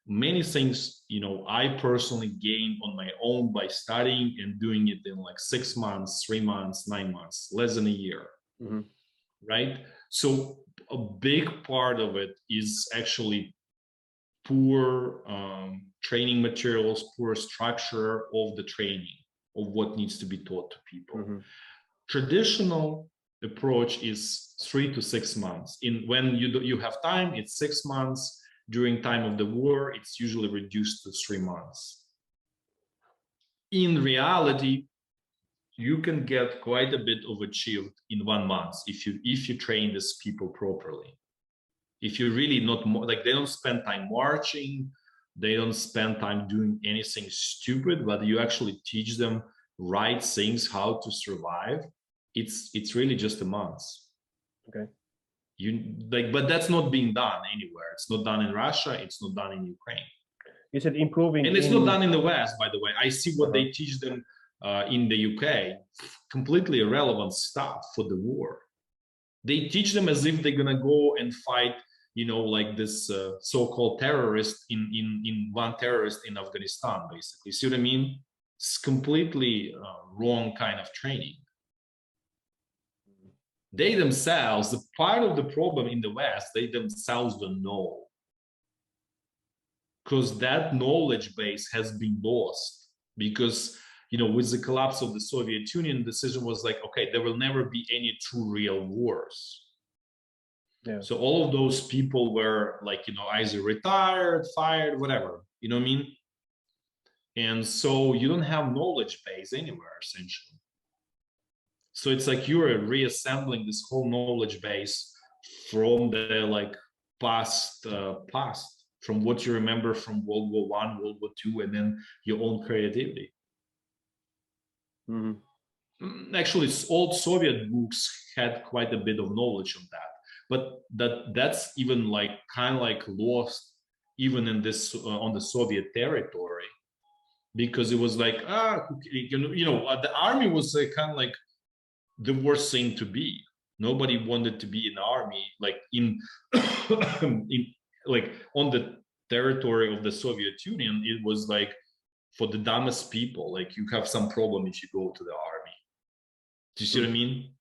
many things, I personally gained on my own by studying and doing it in like 6 months, 3 months, 9 months, less than a year. Right? So a big part of it is actually poor training materials, poor structure of the training, of what needs to be taught to people. Traditional approach is 3 to 6 months. When you have time, it's 6 months. During time of the war, it's usually reduced to 3 months. In reality, you can get quite a bit of achieved in 1 month if you train these people properly. If you really not like, they don't spend time marching, they don't spend time doing anything stupid, but you actually teach them right things, how to survive. It's really just a month. Okay. But that's not being done anywhere. It's not done in Russia. It's not done in Ukraine. Is it improving? And it's not done in the West, by the way. I see what they teach them in the UK, completely irrelevant stuff for the war. They teach them as if they're gonna go and fight, like this so-called terrorist in one terrorist in Afghanistan, basically. See what I mean? It's completely wrong kind of training. They themselves, the part of the problem in the West, they themselves don't know, because that knowledge base has been lost. Because with the collapse of the Soviet Union, the decision was like, okay, there will never be any true real wars. Yeah. So all of those people were like, either retired, fired, whatever, you know what I mean? And so you don't have knowledge base anywhere, essentially. So it's like you're reassembling this whole knowledge base from the past, from what you remember from World War I, World War II, and then your own creativity. Actually, old Soviet books had quite a bit of knowledge of that, but that's even kind of lost even in this on the Soviet territory, because it was like the army was kind of like the worst thing to be. Nobody wanted to be in the army, in on the territory of the Soviet Union. It was for the dumbest people. You have some problem if you go to the army. Do you see what I mean?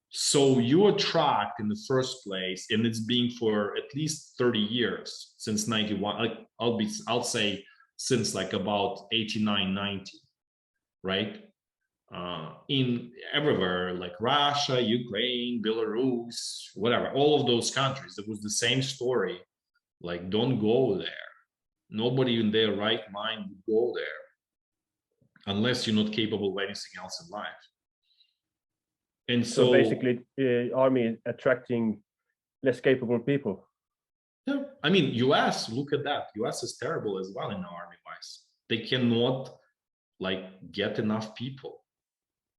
So you are tracked in the first place, and it's been for at least 30 years, since 91. I'll say since about 89, 90, right? In everywhere, like Russia, Ukraine, Belarus, whatever, all of those countries, it was the same story. Don't go there. Nobody in their right mind would go there unless you're not capable of anything else in life. And so basically, army is attracting less capable people. Yeah, I mean, US, look at that. US is terrible as well in the army-wise. They cannot get enough people.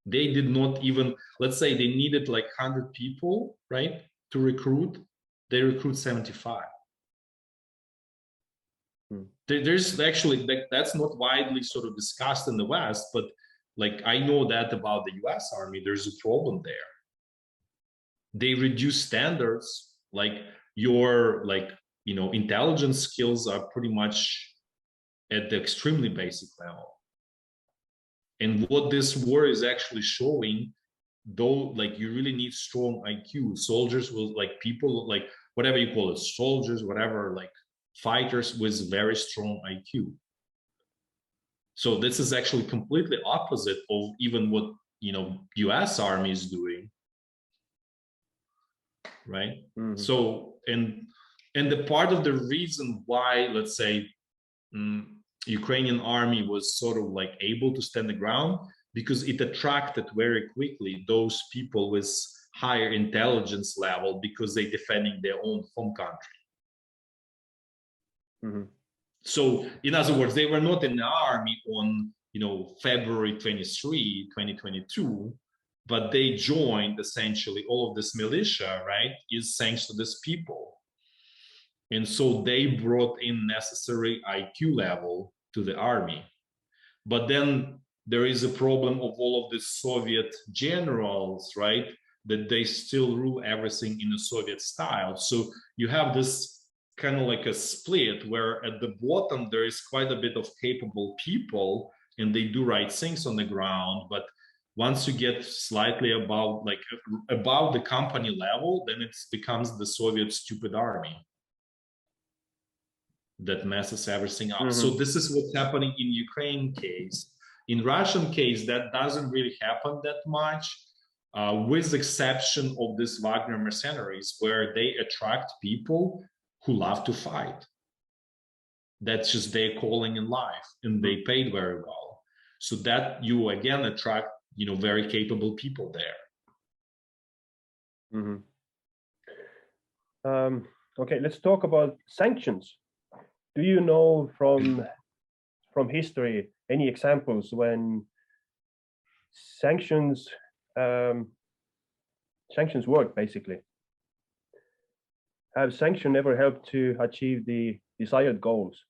They did not even, let's say they needed 100 people, right, to recruit. They recruit 75. There's actually, that's not widely sort of discussed in the West, but I know that about the US Army, there's a problem there. They reduce standards, your intelligence skills are pretty much at the extremely basic level. And what this war is actually showing, though, you really need strong IQ. Soldiers will, people, whatever you call it, soldiers, whatever, fighters with very strong IQ. So this is actually completely opposite of even what, US Army is doing. Right? So, and the part of the reason why, let's say, Ukrainian army was sort of able to stand the ground, because it attracted very quickly those people with higher intelligence level, because they're defending their own home country. So in other words, they were not in the army on February 23, 2022, but they joined essentially all of this militia, right, is thanks to these people. And so they brought in necessary IQ level to the army. But then there is a problem of all of the Soviet generals, right, that they still rule everything in a Soviet style. So you have this kind of like a split where at the bottom there is quite a bit of capable people and they do right things on the ground, but once you get slightly above, like above the company level, then it becomes the Soviet stupid army that messes everything up. So this is what's happening in Ukraine case. In Russian case, that doesn't really happen that much, with the exception of this Wagner mercenaries, where they attract people who love to fight. That's just their calling in life, and they paid very well. So that you again attract, you know, very capable people there. Okay, let's talk about sanctions. Do you know from history any examples when sanctions work, basically? Have sanctions ever helped to achieve the desired goals?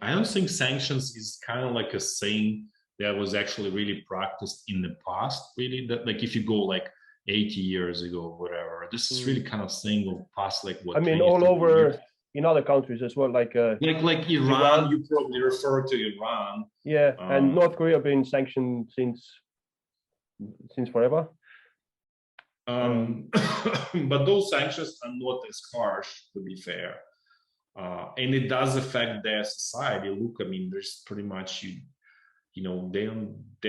I don't think sanctions is kind of like a saying that was actually really practiced in the past, really. That, like, if you go like 80 years ago or whatever, this is really kind of thing of past, like, what, I mean, all over years? In other countries as well, like Iran. You probably refer to Iran. Yeah, and North Korea been sanctioned since forever. But those sanctions are not as harsh, to be fair. And it does affect their society. Look, I mean, there's pretty much, you know, they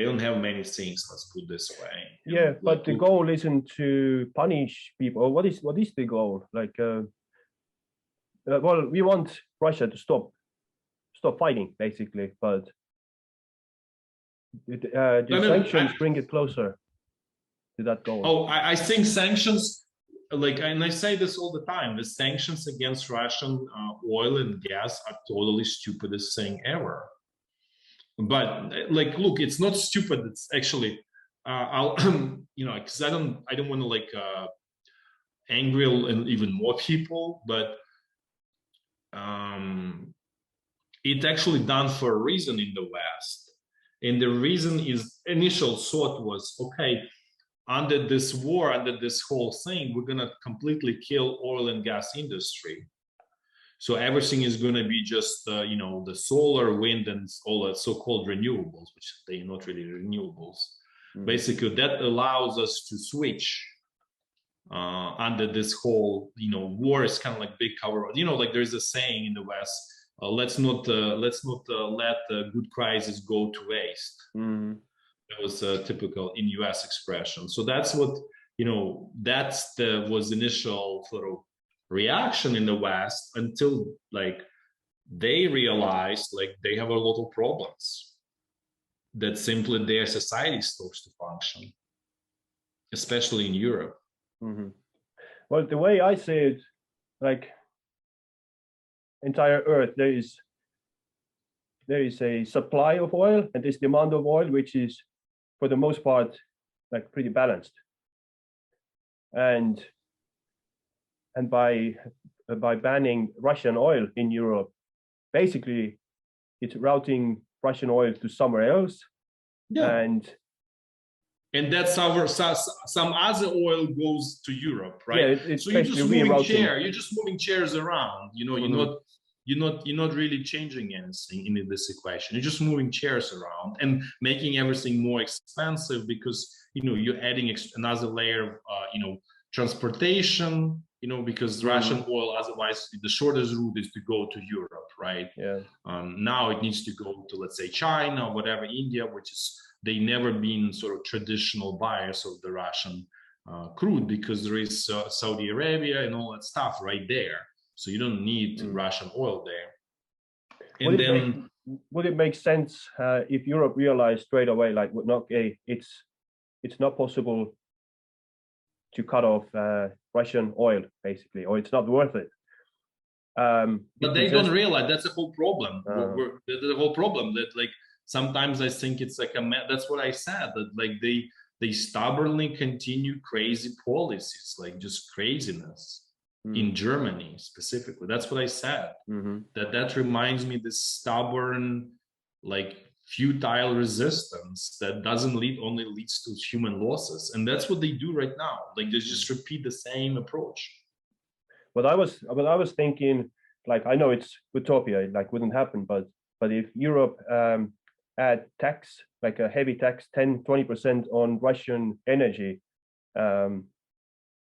don't have many things, let's put it this way. Yeah, but the goal isn't to punish people. What is the goal? Like, well, we want Russia to stop fighting, basically, but the sanctions bring it closer to that goal. Oh, I think sanctions, like, and I say this all the time, the sanctions against Russian oil and gas are totally stupidest thing ever. But like, look, it's not stupid. It's actually, I'll, you know, because I don't want to like angry and even more people, but it's actually done for a reason in the West. And the reason is, initial thought was, okay, under this war, under this whole thing, we're going to completely kill oil and gas industry. So everything is going to be just, you know, the solar, wind, and all that so-called renewables, which they're not really renewables. Basically, that allows us to switch under this whole, you know, war is kind of like big cover. You know, like there's a saying in the West, let's not let a good crisis go to waste. That was a typical in US expression. So that's what, you know, was initial sort of reaction in the West, until like they realized like they have a lot of problems, that simply their society stops to function, especially in Europe. Well, the way I see it, like entire Earth, there is a supply of oil and this demand of oil, which is for the most part like pretty balanced. And by banning Russian oil in Europe, basically it's routing Russian oil to somewhere else. Yeah. And that's some other oil goes to Europe, right? Yeah, it's so you're just moving chairs around. You know, you're not really changing anything in this equation. You're just moving chairs around and making everything more expensive, because, you know, you're adding another layer of you know, transportation, you know, because Russian oil, otherwise the shortest route is to go to Europe, right? Yeah. Now it needs to go to, let's say, China or whatever, India, which is, they never been sort of traditional buyers of the Russian crude, because there is Saudi Arabia and all that stuff right there. So you don't need Russian oil there. And would it make sense if Europe realized straight away, like, okay, it's not possible to cut off Russian oil, basically, or it's not worth it? But they don't realize that's the whole problem. The whole problem that, like, sometimes I think it's like that's what I said, that like they stubbornly continue crazy policies, like just craziness in Germany specifically. That's what I said. That reminds me, this stubborn, like futile resistance that doesn't lead, only leads to human losses. And that's what they do right now. Like they just repeat the same approach. But I was thinking, like, I know it's utopia, like wouldn't happen, but if Europe add tax, like a heavy tax, 10-20% on Russian energy, and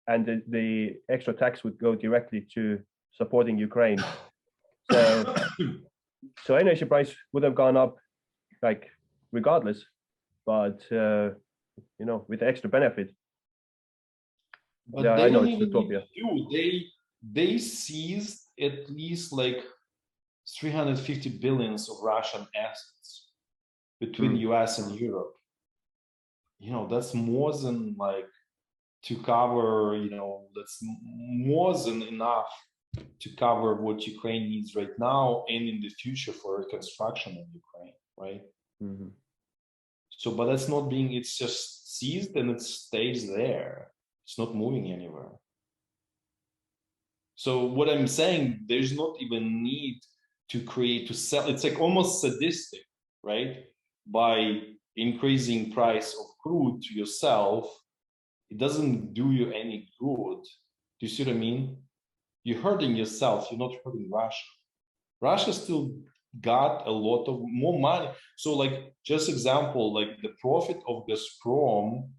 the extra tax would go directly to supporting Ukraine. So energy price would have gone up, like regardless, but you know, with the extra benefit. But yeah, they I know don't it's even utopia. need to do. They seized at least like 350 billions of Russian assets between US and Europe. You know, that's more than like to cover, you know, that's more than enough to cover what Ukraine needs right now and in the future for reconstruction of Ukraine, right? So, but that's not being, it's just seized and it stays there. It's not moving anywhere. So what I'm saying, there's not even need to create, to sell. It's like almost sadistic, right? By increasing price of crude to yourself, it doesn't do you any good. Do you see what I mean? You're hurting yourself, you're not hurting Russia. Russia still got a lot of more money. So like, just example, like the profit of Gazprom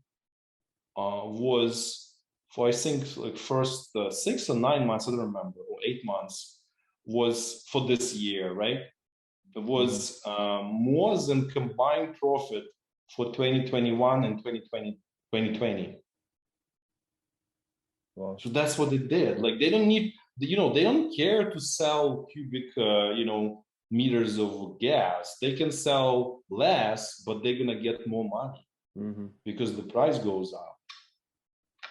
was for, I think, like first 6 or 9 months, I don't remember, or 8 months, was for this year, right? It was more than combined profit for 2021 and 2020. Wow. So that's what they did. Like they don't need, you know, they don't care to sell cubic, you know, meters of gas. They can sell less, but they're gonna get more money because the price goes up.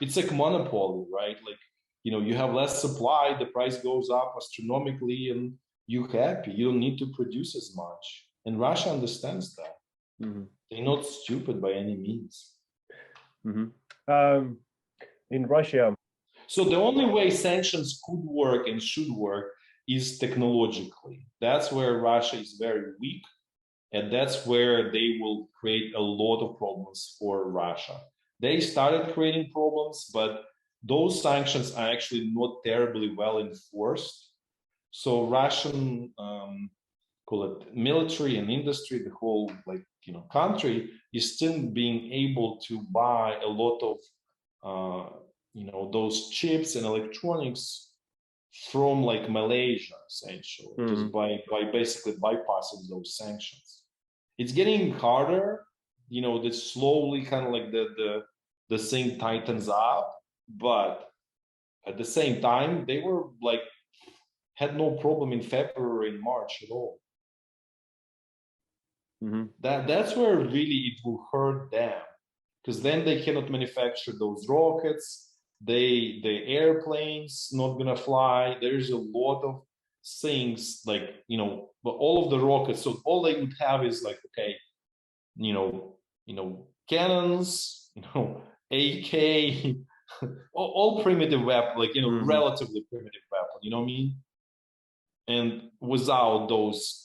It's like monopoly, right? Like, you know, you have less supply, the price goes up astronomically, and you're happy. You don't need to produce as much. And Russia understands that. They're not stupid by any means. In Russia. So the only way sanctions could work and should work is technologically. That's where Russia is very weak, and that's where they will create a lot of problems for Russia. They started creating problems, but those sanctions are actually not terribly well enforced. So Russian, call it military and industry, the whole, like, you know, country is still being able to buy a lot of you know, those chips and electronics from like Malaysia, essentially, just by basically bypassing those sanctions. It's getting harder, you know, that slowly kind of like the thing tightens up, but at the same time, they were like, had no problem in February and March at all. That's where really it will hurt them, because then they cannot manufacture those rockets. The airplanes not gonna fly. There's a lot of things, like, you know, but all of the rockets. So all they would have is like, okay, you know, cannons, you know, AK, all primitive weapon, like, you know, relatively primitive weapon. You know what I mean? And without those,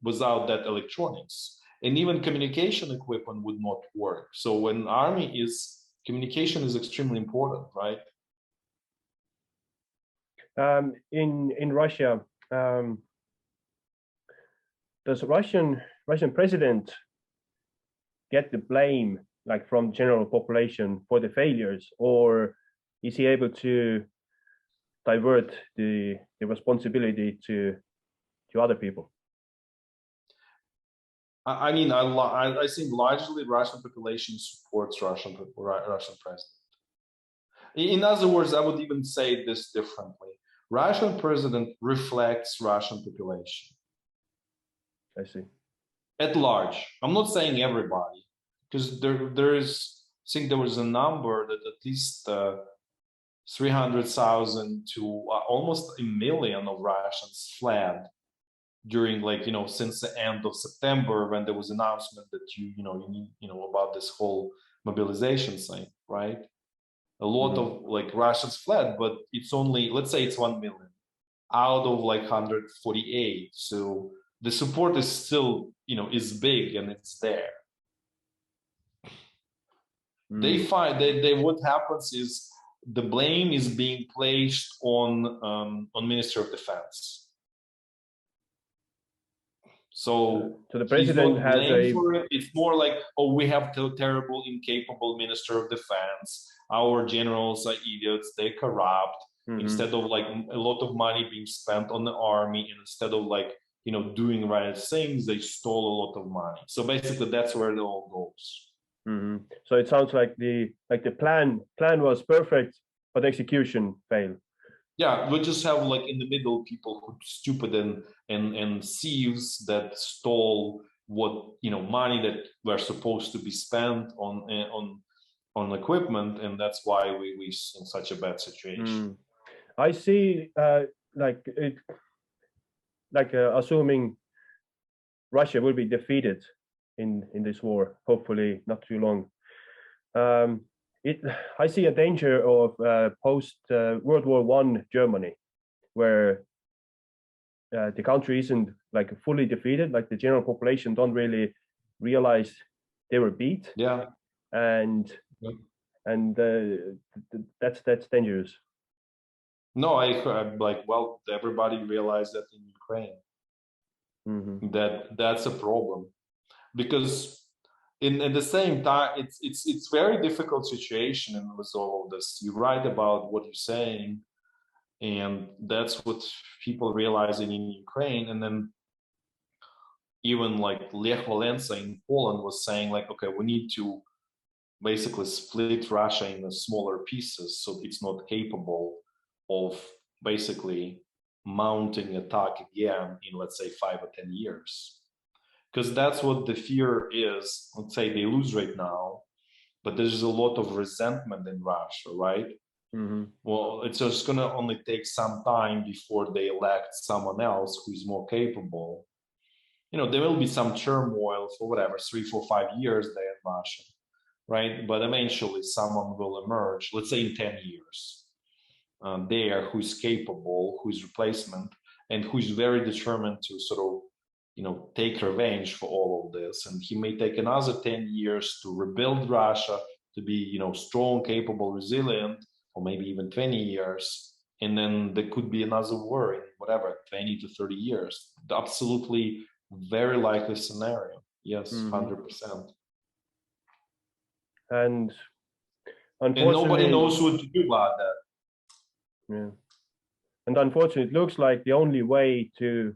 without that electronics, and even communication equipment would not work. So when army is, communication is extremely important, right? In Russia, does Russian president get the blame, like from general population, for the failures, or is he able to divert the responsibility to other people? I mean, I think largely Russian population supports Russian president. In other words, I would even say this differently. Russian president reflects Russian population. I see. At large. I'm not saying everybody, because there is, I think there was a number that at least 300,000 to almost 1 million of Russians fled during, like, you know, since the end of September, when there was announcement that you need, you know, about this whole mobilization thing, right? A lot of like Russians fled, but it's only, let's say it's 1 million out of like 148. So the support is still, is big and it's there. They find that what happens is the blame is being placed on Minister of Defense. So the president has for it. It's more like, oh, we have terrible, incapable Minister of Defense. Our generals are idiots. They're corrupt. Instead of like a lot of money being spent on the army, and instead of like doing right things, they stole a lot of money. So basically, that's where it all goes. So it sounds like the plan was perfect, but execution failed. Yeah, we just have like in the middle people who are stupid and thieves that stole what money that were supposed to be spent on equipment, and that's why we're in such a bad situation. I see, assuming Russia will be defeated in this war, hopefully not too long. I see a danger of post World War I Germany, where the country isn't like fully defeated, like the general population don't really realize they were beat. Yeah, and that's dangerous. No, I'm like, well, everybody realized that in Ukraine. That's a problem, because in the same time, it's very difficult situation and with all of this. You're right about what you're saying, and that's what people realizing in Ukraine. And then even like Lech Walesa in Poland was saying like, okay, we need to basically split Russia into smaller pieces so it's not capable of basically mounting attack again in, let's say, 5 or 10 years. Because that's what the fear is. Let's say they lose right now, but there's a lot of resentment in Russia, right? Well, it's just going to only take some time before they elect someone else who is more capable. There will be some turmoil for whatever, 3, 4, 5 years there in Russia, right? But eventually someone will emerge, let's say in 10 years, there who is capable, who is replacement, and who is very determined to sort of, take revenge for all of this. And he may take another 10 years to rebuild Russia to be, strong, capable, resilient, or maybe even 20 years. And then there could be another war in whatever, 20 to 30 years. Absolutely very likely scenario. Yes, 100%. And unfortunately, nobody knows what to do about that. Yeah. And unfortunately, it looks like the only way to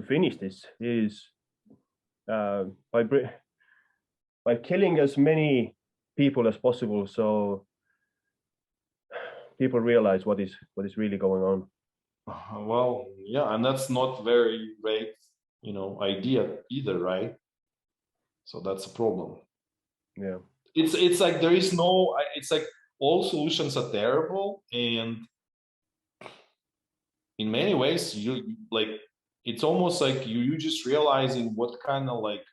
finish this is by killing as many people as possible, so people realize what is really going on. Well, yeah, and that's not very great, idea either, right? So that's a problem. Yeah, it's like there is no. It's like all solutions are terrible, and in many ways, you like. It's almost like you just realizing what kind of like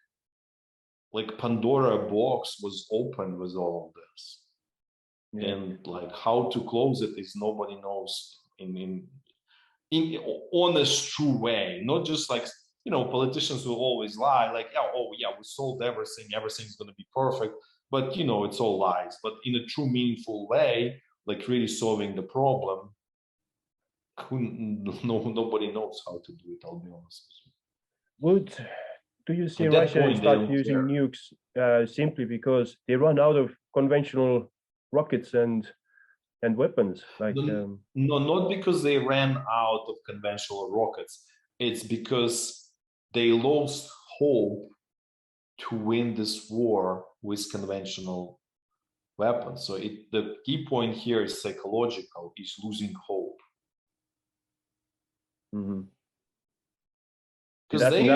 Pandora box was opened with all of this, and like how to close it is nobody knows in honest, true way. Not just like politicians will always lie, like we solved everything, everything's going to be perfect, but it's all lies. But in a true, meaningful way, like really solving the problem, nobody knows how to do it. I'll be honest with you. Do you see Russia start using nukes simply because they run out of conventional rockets and weapons? No, not because they ran out of conventional rockets. It's because they lost hope to win this war with conventional weapons. So the key point here is psychological, is losing hope. Because they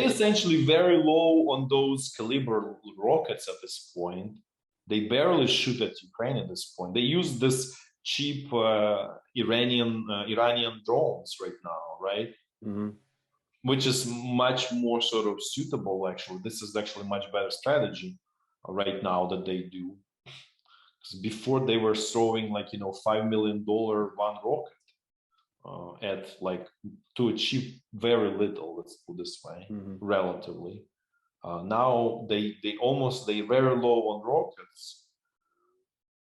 essentially very low on those caliber rockets at this point. They barely shoot at Ukraine at this point. They use this cheap Iranian drones right now, right? Which is much more sort of suitable, actually. This is actually a much better strategy right now that they do. Because before they were throwing like $5 million one rocket, at like to achieve very little, let's put this way, relatively. Now they're very low on rockets,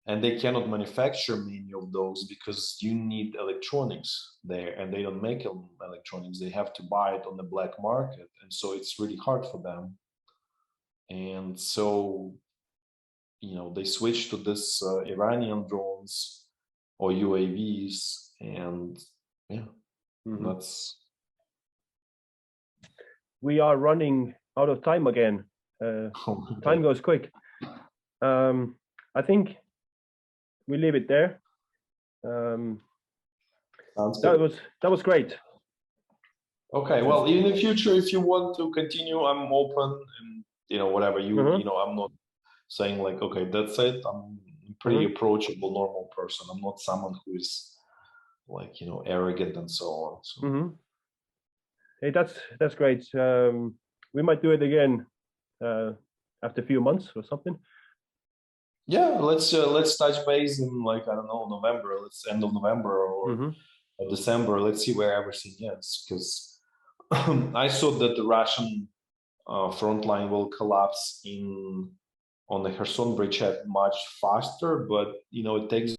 and they cannot manufacture many of those because you need electronics there, and they don't make electronics. They have to buy it on the black market, and so it's really hard for them. And so, you know, they switch to this Iranian drones or UAVs, and yeah, that's. We are running out of time again. Time goes quick. I think we leave it there. That was great. Okay, well, in the future, if you want to continue, I'm open, and you know, whatever you you know, I'm not saying like, okay, that's it. I'm a pretty approachable, normal person. I'm not someone who is like, you know, arrogant and so on. So. Hey, that's great. We might do it again after a few months or something. Yeah, let's touch base in like, I don't know, November. Let's end of November or December. Let's see where everything is, because I saw that the Russian front line will collapse on the Kherson bridgehead much faster, but you know, it takes